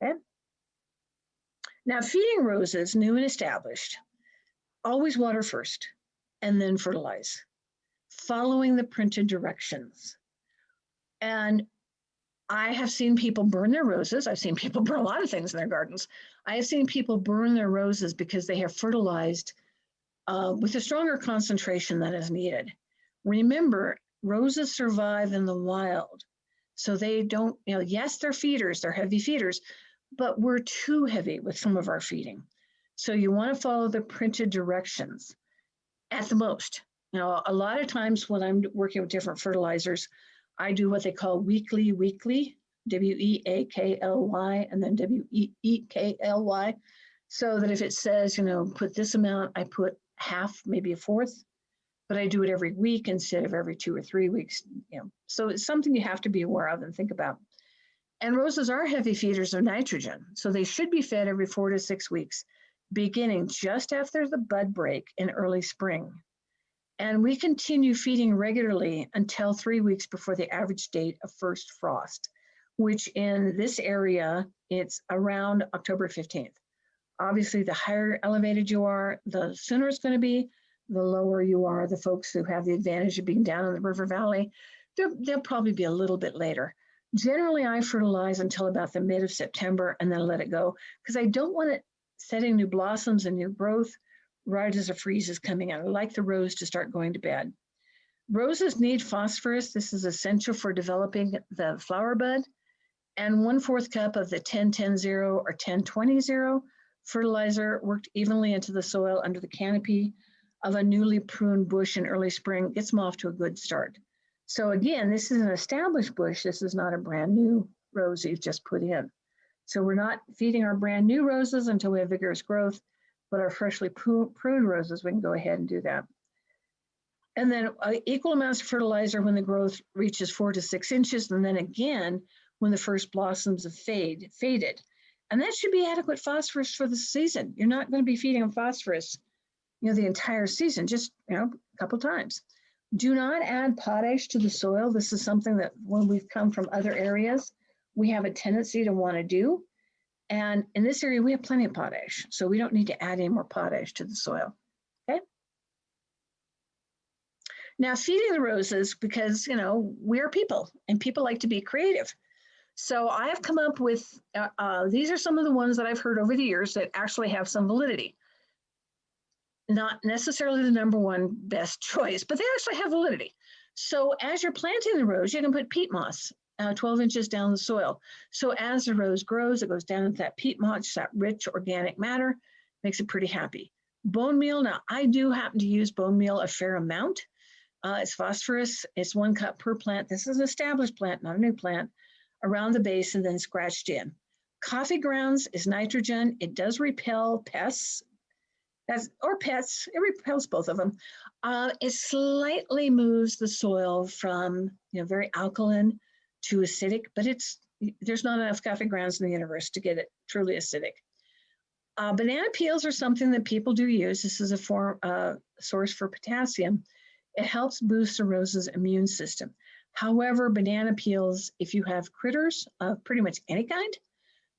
okay? Now feeding roses, new and established, always water first and then fertilize, following the printed directions. And I have seen people burn their roses. I've seen people burn a lot of things in their gardens. I have seen people burn their roses because they have fertilized with a stronger concentration than is needed. Remember, roses survive in the wild. So they don't, yes, they're feeders, they're heavy feeders, but we're too heavy with some of our feeding. So you want to follow the printed directions at the most. A lot of times when I'm working with different fertilizers, I do what they call weekly, W-E-A-K-L-Y, and then W-E-E-K-L-Y. So that if it says, put this amount, I put half, maybe a fourth, but I do it every week instead of every 2 or 3 weeks. So it's something you have to be aware of and think about. And roses are heavy feeders of nitrogen, so they should be fed every 4 to 6 weeks, beginning just after the bud break in early spring. And we continue feeding regularly until 3 weeks before the average date of first frost, which in this area, it's around October 15th. Obviously, the higher elevated you are, the sooner it's going to be. The lower you are, the folks who have the advantage of being down in the river valley, they'll probably be a little bit later. Generally, I fertilize until about the mid of September and then let it go because I don't want it setting new blossoms and new growth right as a freeze is coming out. I like the rose to start going to bed. Roses need phosphorus. This is essential for developing the flower bud. And 1/4 cup of the 10-10-0 or 10-20-0 fertilizer worked evenly into the soil under the canopy of a newly pruned bush in early spring gets them off to a good start. So again, this is an established bush. This is not a brand new rose you've just put in. So we're not feeding our brand new roses until we have vigorous growth, but our freshly pruned roses, we can go ahead and do that. And then equal amounts of fertilizer when the growth reaches 4 to 6 inches, and then again when the first blossoms have faded. And that should be adequate phosphorus for the season. You're not going to be feeding them phosphorus, the entire season, just, a couple times. Do not add potash to the soil. This is something that when we've come from other areas, we have a tendency to want to do. And in this area, we have plenty of potash, so we don't need to add any more potash to the soil, okay? Now, feeding the roses, because, we're people, and people like to be creative. So I have come up with, these are some of the ones that I've heard over the years that actually have some validity. Not necessarily the number one best choice, but they actually have validity. So as you're planting the rose, you can put peat moss 12 inches down the soil. So as the rose grows, it goes down into that peat moss, that rich organic matter, makes it pretty happy. Bone meal, now I do happen to use bone meal a fair amount. It's phosphorus, it's 1 cup per plant. This is an established plant, not a new plant, around the base and then scratched in. Coffee grounds is nitrogen. It does repel pests. Or pets, it repels both of them. It slightly moves the soil from very alkaline to acidic, but there's not enough coffee grounds in the universe to get it truly acidic. Banana peels are something that people do use. This is a source for potassium. It helps boost the rose's immune system. However, banana peels, if you have critters of pretty much any kind,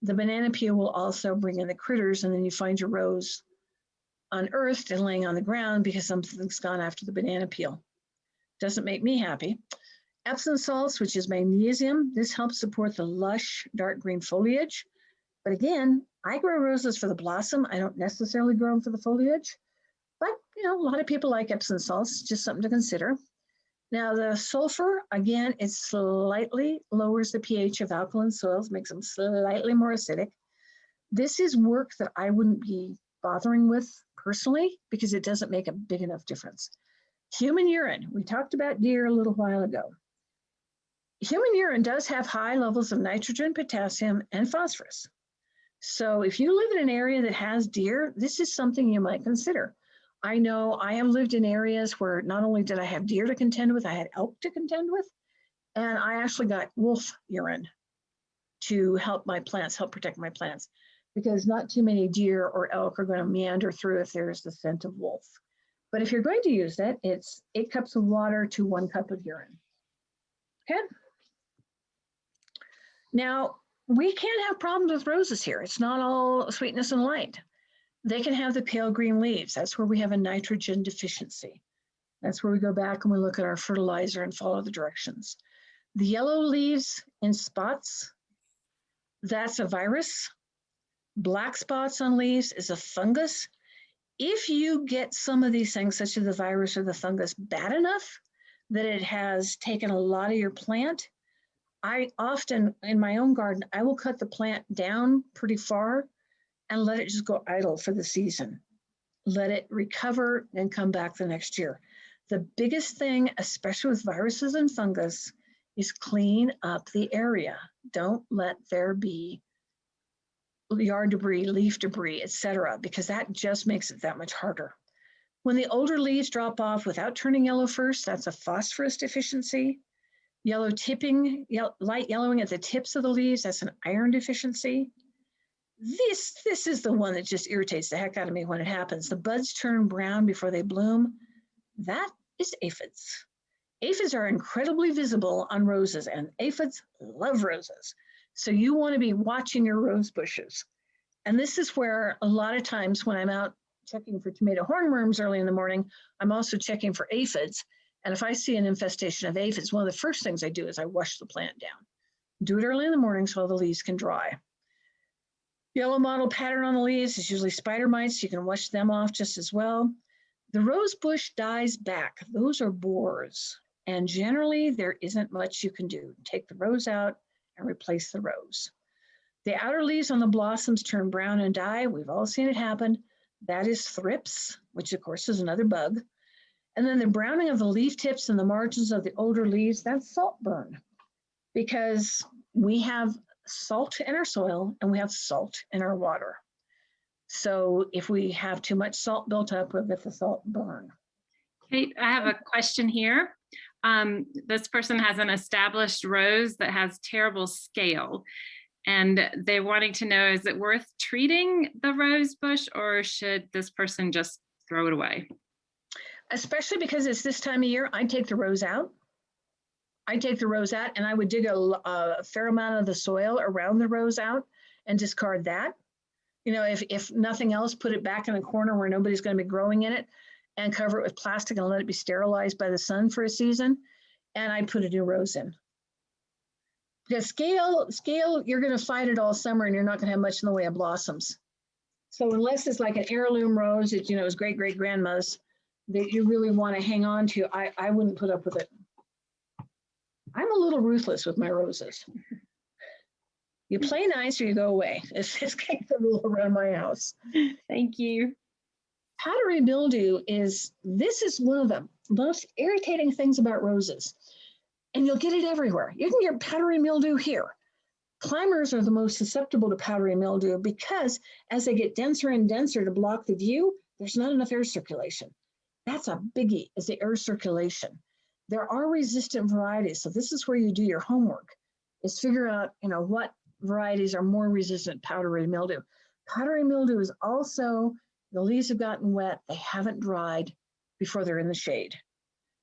the banana peel will also bring in the critters, and then you find your rose unearthed and laying on the ground because something's gone after the banana peel. Doesn't make me happy. Epsom salts, which is magnesium, this helps support the lush dark green foliage. But again, I grow roses for the blossom. I don't necessarily grow them for the foliage. But, a lot of people like Epsom salts, just something to consider. Now, the sulfur, again, it slightly lowers the pH of alkaline soils, makes them slightly more acidic. This is work that I wouldn't be bothering with personally because it doesn't make a big enough difference. Human urine, we talked about deer a little while ago. Human urine does have high levels of nitrogen, potassium, and phosphorus. So if you live in an area that has deer, this is something you might consider. I know I have lived in areas where not only did I have deer to contend with, I had elk to contend with, and I actually got wolf urine to help my plants, help protect my plants, because not too many deer or elk are going to meander through if there's the scent of wolf. But if you're going to use that, it's 8 cups of water to 1 cup of urine. Okay? Now, we can't have problems with roses here. It's not all sweetness and light. They can have the pale green leaves. That's where we have a nitrogen deficiency. That's where we go back and we look at our fertilizer and follow the directions. The yellow leaves in spots, that's a virus. Black spots on leaves is a fungus. If you get some of these things, such as the virus or the fungus, bad enough that it has taken a lot of your plant, I often, in my own garden, I will cut the plant down pretty far and let it just go idle for the season. Let it recover and come back the next year. The biggest thing, especially with viruses and fungus, is clean up the area. Don't let there be yard debris, leaf debris, etc., because that just makes it that much harder. When the older leaves drop off without turning yellow first, that's a phosphorus deficiency. Yellow tipping, light yellowing at the tips of the leaves, that's an iron deficiency. This is the one that just irritates the heck out of me when it happens. The buds turn brown before they bloom. That is aphids. Aphids are incredibly visible on roses, and aphids love roses. So you want to be watching your rose bushes. And this is where a lot of times when I'm out checking for tomato hornworms early in the morning, I'm also checking for aphids. And if I see an infestation of aphids, one of the first things I do is I wash the plant down. Do it early in the morning so all the leaves can dry. Yellow mottled pattern on the leaves is usually spider mites. You can wash them off just as well. The rose bush dies back. Those are borers. And generally, there isn't much you can do. Take the rose out and replace the rose. The outer leaves on the blossoms turn brown and die. We've all seen it happen. That is thrips, which of course is another bug. And then the browning of the leaf tips and the margins of the older leaves, that's salt burn, because we have salt in our soil and we have salt in our water. So if we have too much salt built up, we'll get the salt burn. Kate, I have a question here. This person has an established rose that has terrible scale, and they're wanting to know, is it worth treating the rose bush, or should this person just throw it away? Especially because it's this time of year, I'd take the rose out. I'd take the rose out and I would dig a fair amount of the soil around the rose out and discard that. You know, if nothing else, put it back in a corner where nobody's going to be growing in it, and cover it with plastic and let it be sterilized by the sun for a season. And I'd put a new rose in. Because scale, you're going to fight it all summer and you're not going to have much in the way of blossoms. So unless it's like an heirloom rose that, you know, is great-great-grandma's that you really want to hang on to, I wouldn't put up with it. I'm a little ruthless with my roses. You play nice or you go away. It's kind of the rule around my house. Thank you. Powdery mildew this is one of the most irritating things about roses. And you'll get it everywhere. You can get powdery mildew here. Climbers are the most susceptible to powdery mildew because as they get denser and denser to block the view, there's not enough air circulation. That's a biggie, is the air circulation. There are resistant varieties. So this is where you do your homework, is figure out, you know, what varieties are more resistant to powdery mildew. Powdery mildew is also, the leaves have gotten wet, they haven't dried before they're in the shade.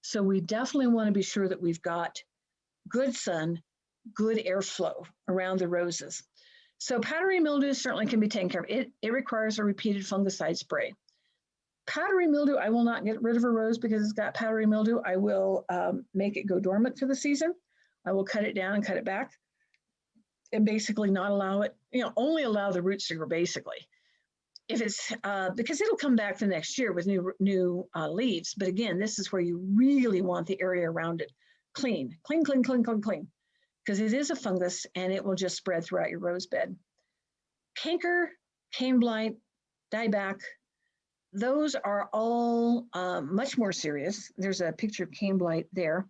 So we definitely want to be sure that we've got good sun, good airflow around the roses. So powdery mildew certainly can be taken care of. It requires a repeated fungicide spray. Powdery mildew, I will not get rid of a rose because it's got powdery mildew. I will make it go dormant for the season. I will cut it down and cut it back and basically not allow it, you know, only allow the roots to grow basically. If it's, because it'll come back the next year with new leaves. But again, this is where you really want the area around it clean, clean, clean, clean, clean, clean, because it is a fungus and it will just spread throughout your rose bed. Canker, cane blight, dieback, those are all much more serious. There's a picture of cane blight there.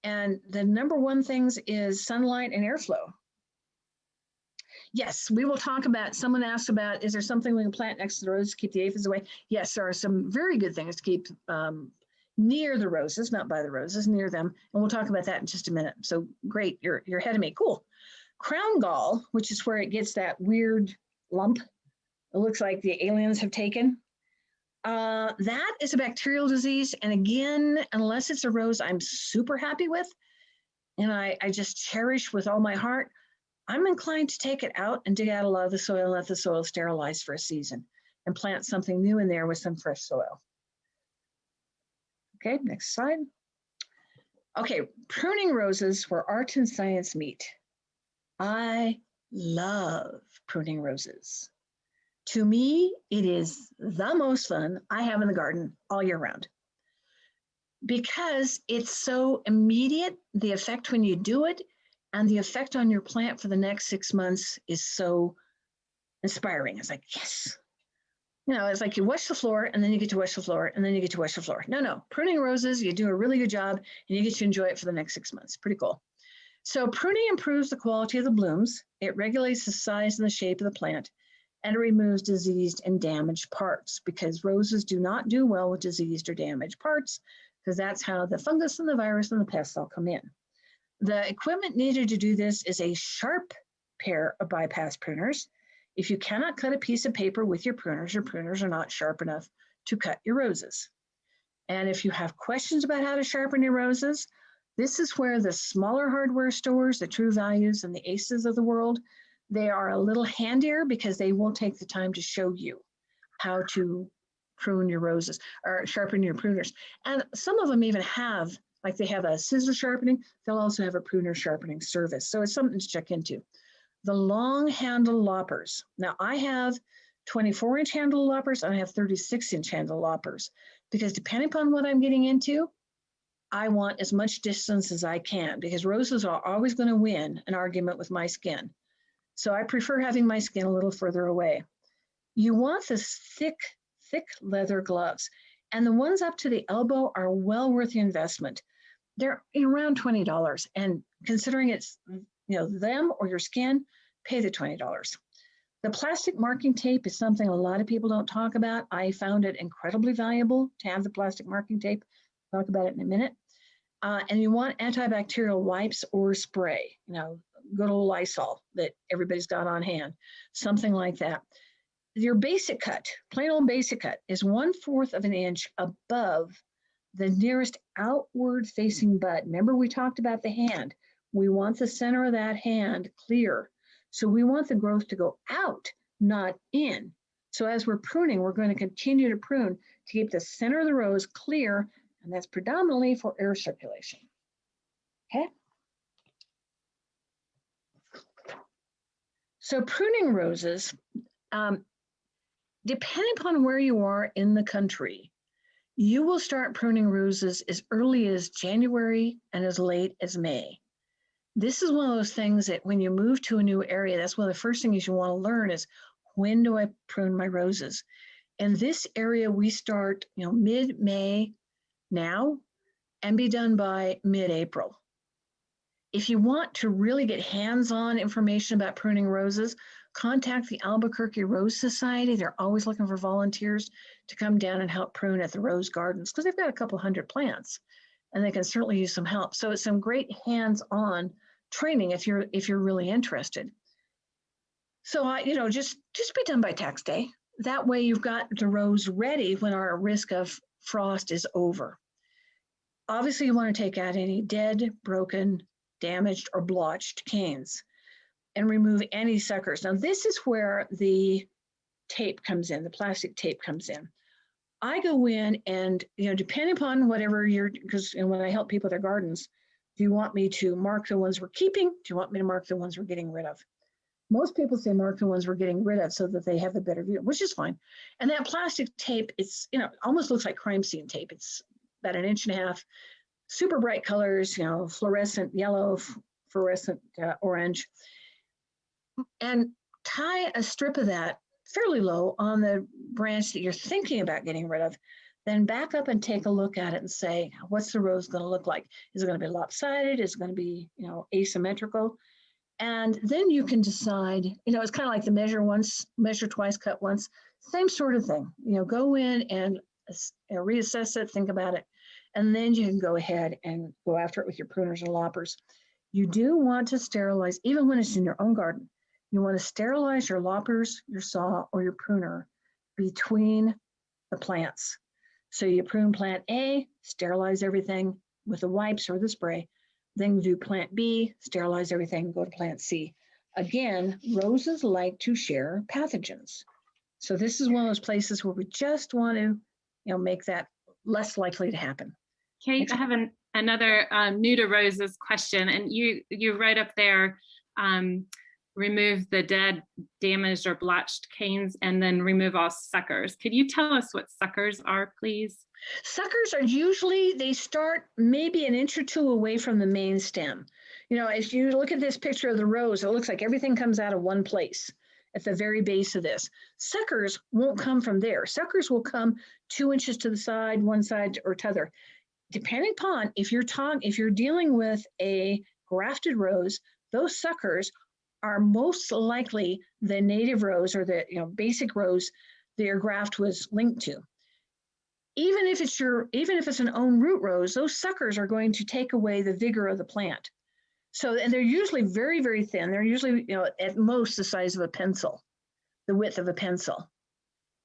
And the number one things is sunlight and airflow. Yes, we will talk about, someone asked about, is there something we can plant next to the roses to keep the aphids away? Yes, there are some very good things to keep near the roses, not by the roses, near them. And we'll talk about that in just a minute. So great, you're ahead of me, cool. Crown gall, which is where it gets that weird lump. It looks like the aliens have taken. That is a bacterial disease. And again, unless it's a rose I'm super happy with, and I just cherish with all my heart, I'm inclined to take it out and dig out a lot of the soil and let the soil sterilize for a season and plant something new in there with some fresh soil. Okay, next slide. Okay, pruning roses where art and science meet. I love pruning roses. To me, it is the most fun I have in the garden all year round because it's so immediate, the effect when you do it, and the effect on your plant for the next 6 months is so inspiring. It's like, yes. You know, it's like you wash the floor and then you get to wash the floor and then you get to wash the floor. No, pruning roses, you do a really good job and you get to enjoy it for the next 6 months. Pretty cool. So pruning improves the quality of the blooms. It regulates the size and the shape of the plant, and it removes diseased and damaged parts because roses do not do well with diseased or damaged parts because that's how the fungus and the virus and the pests all come in. The equipment needed to do this is a sharp pair of bypass pruners. If you cannot cut a piece of paper with your pruners are not sharp enough to cut your roses. And if you have questions about how to sharpen your roses, this is where the smaller hardware stores, the True Values and the Aces of the world, they are a little handier because they will take the time to show you how to prune your roses or sharpen your pruners. And some of them even have, like they have a scissor sharpening, they'll also have a pruner sharpening service. So it's something to check into. The long handle loppers. Now I have 24-inch handle loppers and I have 36-inch handle loppers because depending upon what I'm getting into, I want as much distance as I can because roses are always going to win an argument with my skin. So I prefer having my skin a little further away. You want this thick leather gloves. And the ones up to the elbow are well worth the investment. They're around $20. And considering it's, them or your skin, pay the $20. The plastic marking tape is something a lot of people don't talk about. I found it incredibly valuable to have the plastic marking tape. I'll talk about it in a minute. And you want antibacterial wipes or spray, good old Lysol that everybody's got on hand, something like that. Your basic cut, plain old basic cut, is 1/4 of an inch above the nearest outward facing bud. Remember, we talked about the hand. We want the center of that hand clear. So we want the growth to go out, not in. So as we're pruning, we're going to continue to prune to keep the center of the rose clear, and that's predominantly for air circulation. Okay. So pruning roses, depending upon where you are in the country, you will start pruning roses as early as January and as late as May. This is one of those things that when you move to a new area, that's one of the first things you want to learn is, when do I prune my roses? In this area, we start, mid-May now and be done by mid-April. If you want to really get hands-on information about pruning roses, contact the Albuquerque Rose Society. They're always looking for volunteers to come down and help prune at the rose gardens because they've got a couple hundred plants and they can certainly use some help. So it's some great hands-on training if you're really interested. So just be done by tax day. That way you've got the rose ready when our risk of frost is over. Obviously, you want to take out any dead, broken, damaged, or blotched canes and remove any suckers. Now, this is where the tape comes in, the plastic tape comes in. I go in and, depending upon whatever because when I help people with their gardens, do you want me to mark the ones we're keeping? Do you want me to mark the ones we're getting rid of? Most people say mark the ones we're getting rid of so that they have a better view, which is fine. And that plastic tape, it's, almost looks like crime scene tape. It's about 1.5 inches, super bright colors, fluorescent yellow, fluorescent orange. And tie a strip of that fairly low on the branch that you're thinking about getting rid of. Then back up and take a look at it and say, what's the rose going to look like? Is it going to be lopsided? Is it going to be, asymmetrical? And then you can decide, it's kind of like the measure once, measure twice, cut once, same sort of thing. Go in and reassess it, think about it, and then you can go ahead and go after it with your pruners or loppers. You do want to sterilize, even when it's in your own garden, you want to sterilize your loppers, your saw, or your pruner between the plants. So you prune plant A, sterilize everything with the wipes or the spray. Then do plant B, sterilize everything, go to plant C. Again, roses like to share pathogens. So this is one of those places where we just want to, make that less likely to happen. Kate, I have another new to roses question, and you wrote up there, remove the dead, damaged, or blotched canes, and then remove all suckers. Could you tell us what suckers are, please? Suckers are usually, they start maybe 1 inch or 2 away from the main stem. As you look at this picture of the rose, it looks like everything comes out of one place at the very base of this. Suckers won't come from there. Suckers will come 2 inches to the side, one side or t'other. Depending upon if you're dealing with a grafted rose, those suckers are most likely the native rose or the basic rose that your graft was linked to. Even if it's an own root rose, those suckers are going to take away the vigor of the plant. So, and they're usually very, very thin. They're usually, at most the size of a pencil, the width of a pencil.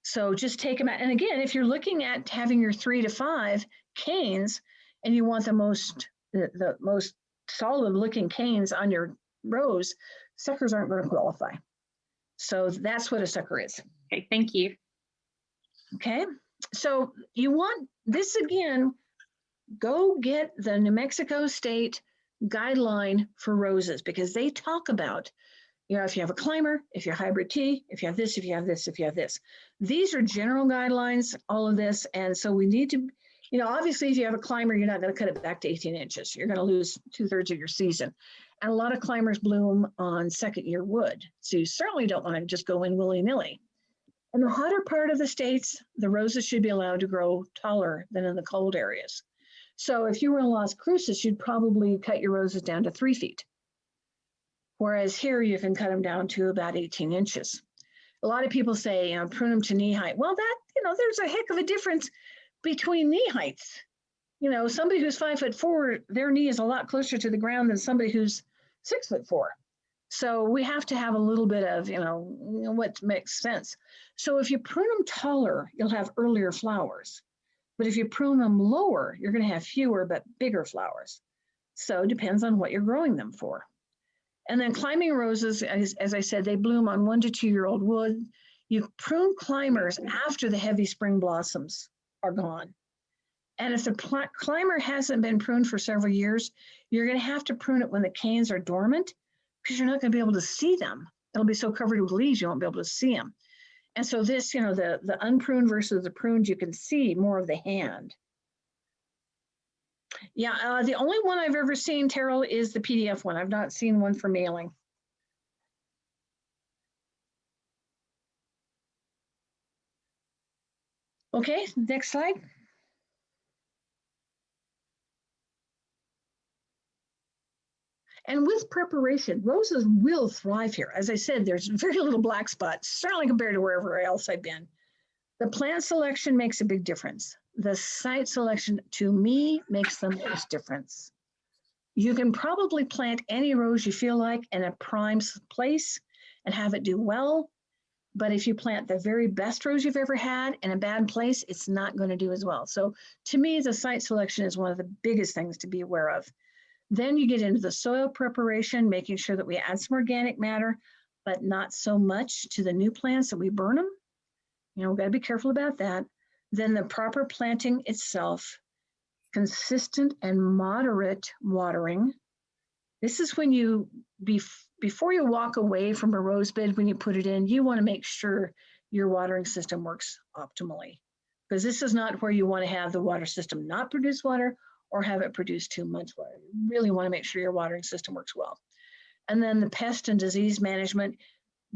So just take them out. And again, if you're looking at having your 3 to 5 canes and you want the most solid looking canes on your rose, suckers aren't going to qualify. So that's what a sucker is. Okay, thank you. Okay, so you want this again, go get the New Mexico State guideline for roses because they talk about, if you have a climber, if you're hybrid tea, if you have this, if you have this, if you have this. These are general guidelines, all of this. And so we need to, obviously if you have a climber, you're not going to cut it back to 18 inches. You're going to lose 2/3 of your season. And a lot of climbers bloom on 2nd year wood. So you certainly don't want to just go in willy-nilly. In the hotter part of the states, the roses should be allowed to grow taller than in the cold areas. So if you were in Las Cruces, you'd probably cut your roses down to 3 feet. Whereas here you can cut them down to about 18 inches. A lot of people say, prune them to knee height. Well, there's a heck of a difference between knee heights. Somebody who's 5'4", their knee is a lot closer to the ground than somebody who's 6'4". So we have to have a little bit of, what makes sense. So if you prune them taller, you'll have earlier flowers. But if you prune them lower, you're going to have fewer but bigger flowers. So it depends on what you're growing them for. And then climbing roses, as I said, they bloom on 1 to 2 year old wood. You prune climbers after the heavy spring blossoms are gone. And if the climber hasn't been pruned for several years, you're going to have to prune it when the canes are dormant, because you're not going to be able to see them. It'll be so covered with leaves, you won't be able to see them. And so this, the unpruned versus the pruned, you can see more of the hand. Yeah, the only one I've ever seen, Terrell, is the PDF one. I've not seen one for mailing. Okay, next slide. And with preparation, roses will thrive here. As I said, there's very little black spots, certainly compared to wherever else I've been. The plant selection makes a big difference. The site selection, to me, makes the most difference. You can probably plant any rose you feel like in a prime place and have it do well. But if you plant the very best rose you've ever had in a bad place, it's not going to do as well. So to me, the site selection is one of the biggest things to be aware of. Then you get into the soil preparation, making sure that we add some organic matter, but not so much to the new plants that we burn them. We've got to be careful about that. Then the proper planting itself, consistent and moderate watering. This is when you, before you walk away from a rose bed, when you put it in, you want to make sure your watering system works optimally, because this is not where you want to have the water system not produce water or have it produce too much water. You really want to make sure your watering system works well. And then the pest and disease management.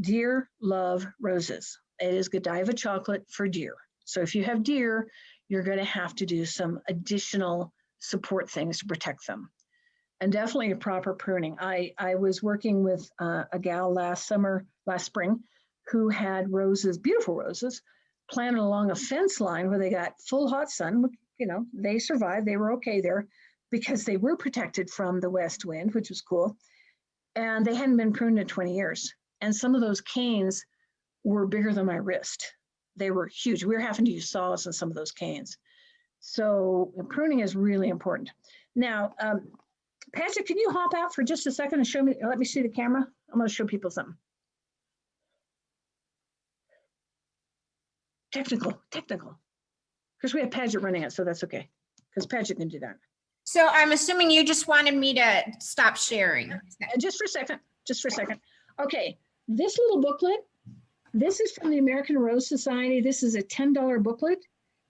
Deer love roses. It is Godiva chocolate for deer. So if you have deer, you're going to have to do some additional support things to protect them. And definitely a proper pruning. I was working with a gal last spring, who had roses, beautiful roses, planted along a fence line where they got full hot sun. They survived. They were okay there because they were protected from the west wind, which was cool. And they hadn't been pruned in 20 years. And some of those canes were bigger than my wrist. They were huge. We were having to use saws on some of those canes. So pruning is really important. Now, Patrick, can you hop out for just a second and let me see the camera? I'm going to show people something. Technical. Because we have Paget running it, so that's okay. Because Paget can do that. So I'm assuming you just wanted me to stop sharing. Just for a second. Okay, this little booklet, this is from the American Rose Society. This is a $10 booklet,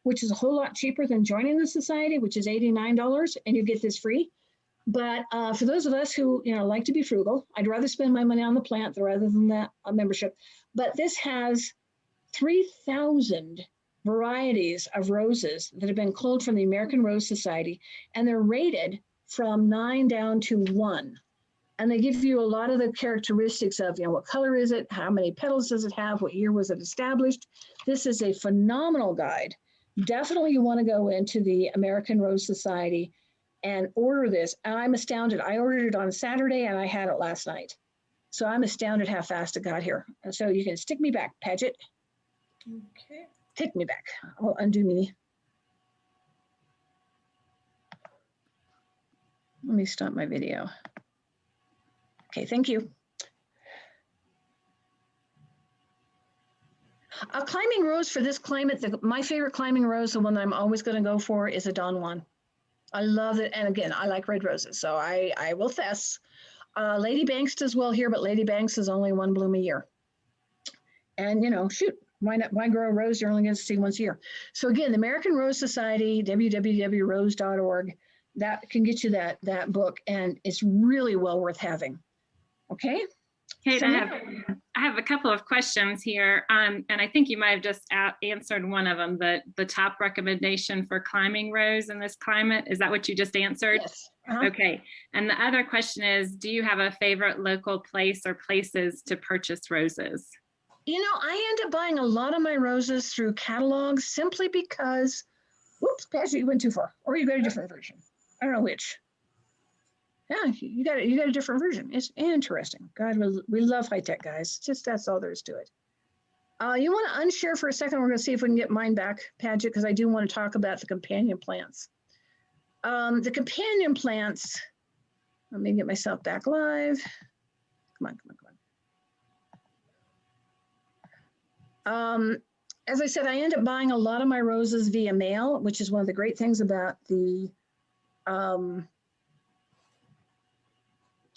which is a whole lot cheaper than joining the society, which is $89, and you get this free. But for those of us who like to be frugal, I'd rather spend my money on the plant rather than that membership. But this has 3,000 varieties of roses that have been culled from the American Rose Society, and they're rated from 9 down to 1. And they give you a lot of the characteristics of, what color is it? How many petals does it have? What year was it established? This is a phenomenal guide. Definitely you want to go into the American Rose Society and order this. And I'm astounded. I ordered it on Saturday and I had it last night. So I'm astounded how fast it got here. And so you can stick me back, Paget. Okay. Take me back. I'll undo me. Let me stop my video. Okay, thank you. A climbing rose for this climate, my favorite climbing rose, the one I'm always going to go for, is a Don Juan. I love it. And again, I like red roses, so I will fess. Lady Banks does well here, but Lady Banks is only one bloom a year. And, shoot, why not? Why grow a rose you're only going to see once a year? So again, the American Rose Society, www.rose.org, that can get you that book, and it's really well worth having. Okay. Kate, so I have a couple of questions here, and I think you might have just answered one of them, the top recommendation for climbing rose in this climate. Is that what you just answered? Yes. Uh-huh. Okay. And the other question is, do you have a favorite local place or places to purchase roses? You know, I end up buying a lot of my roses through catalogs simply because, whoops, Patrick, you went too far, or you got a different version. I don't know which. Yeah, you got a different version. It's interesting. God, we love high tech, guys. Just that's all there is to it. You want to unshare for a second? We're going to see if we can get mine back, Paget, because I do want to talk about the companion plants. The companion plants. Let me get myself back live. Come on. As I said, I end up buying a lot of my roses via mail, which is one of the great things about the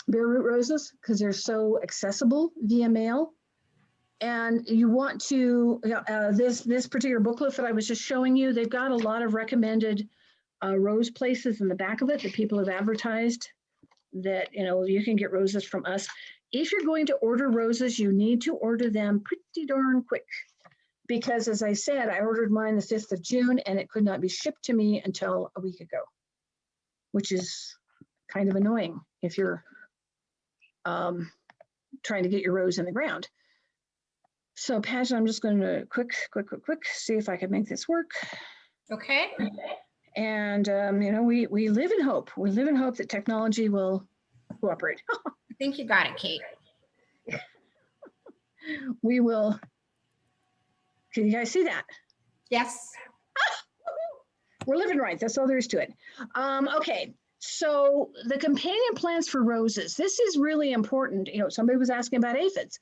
bare root roses, because they're so accessible via mail. And you want to, this particular booklet that I was just showing you, they've got a lot of recommended rose places in the back of it that people have advertised that, you can get roses from us. If you're going to order roses, you need to order them pretty darn quick. Because as I said, I ordered mine the 5th of June and it could not be shipped to me until a week ago, which is kind of annoying if you're trying to get your rose in the ground. So Paget, I'm just going to quick, see if I can make this work. Okay. And, we live in hope. We live in hope that technology will cooperate. I think you got it, Kate. We will. Can you guys see that? Yes. We're living right. That's all there is to it. Okay. So the companion plants for roses, this is really important. Somebody was asking about aphids,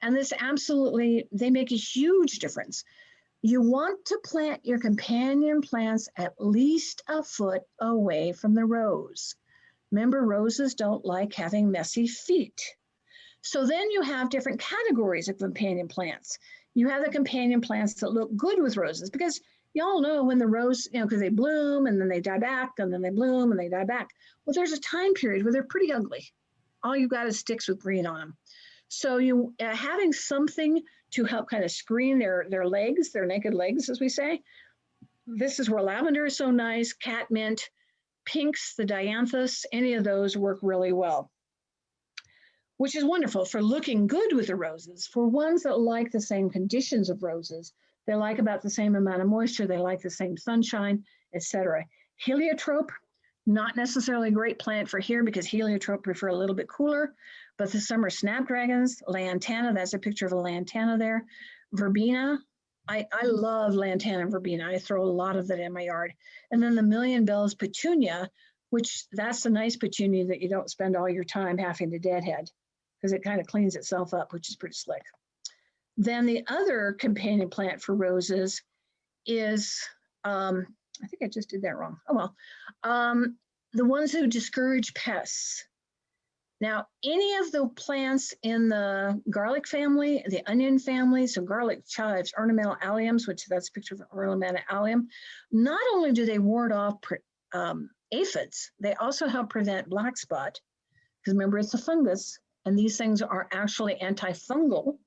and this absolutely, they make a huge difference. You want to plant your companion plants at least a foot away from the rose. Remember, roses don't like having messy feet. So then you have different categories of companion plants. You have the companion plants that look good with roses, because y'all know when the rose, because they bloom and then they die back and then they bloom and they die back. Well, there's a time period where they're pretty ugly. All you've got is sticks with green on them. So you having something to help kind of screen their legs, their naked legs, as we say. This is where lavender is so nice, catmint, pinks, the dianthus, any of those work really well, which is wonderful for looking good with the roses. For ones that like the same conditions of roses, they like about the same amount of moisture, they like the same sunshine, etc. Heliotrope, not necessarily a great plant for here because heliotrope prefer a little bit cooler, but the summer snapdragons, lantana, that's a picture of a lantana there. Verbena, I love lantana and verbena. I throw a lot of that in my yard. And then the million bells petunia, which that's a nice petunia that you don't spend all your time having to deadhead because it kind of cleans itself up, which is pretty slick. Then the other companion plant for roses is, I think I just did that wrong. Oh, well, the ones who discourage pests. Now, any of the plants in the garlic family, the onion family, so garlic chives, ornamental alliums, which that's a picture of ornamental allium, not only do they ward off aphids, they also help prevent black spot, because remember, it's a fungus, and these things are actually antifungal,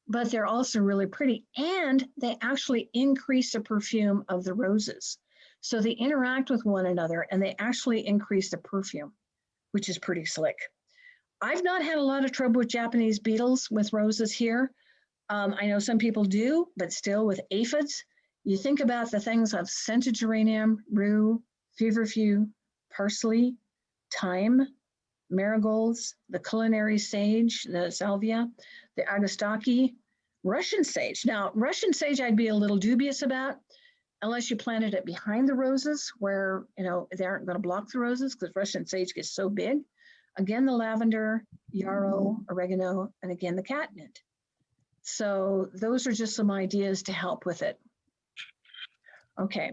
but they're also really pretty, and they actually increase the perfume of the roses. So they interact with one another, and they actually increase the perfume, which is pretty slick. I've not had a lot of trouble with Japanese beetles with roses here. I know some people do, but still with aphids, you think about the things of scented geranium, rue, feverfew, parsley, thyme, marigolds, the culinary sage, the salvia, the agostaki, Russian sage. Now, Russian sage I'd be a little dubious about unless you planted it behind the roses where, they aren't going to block the roses because Russian sage gets so big. Again, the lavender, yarrow, oregano, and again, the catmint. So those are just some ideas to help with it. Okay.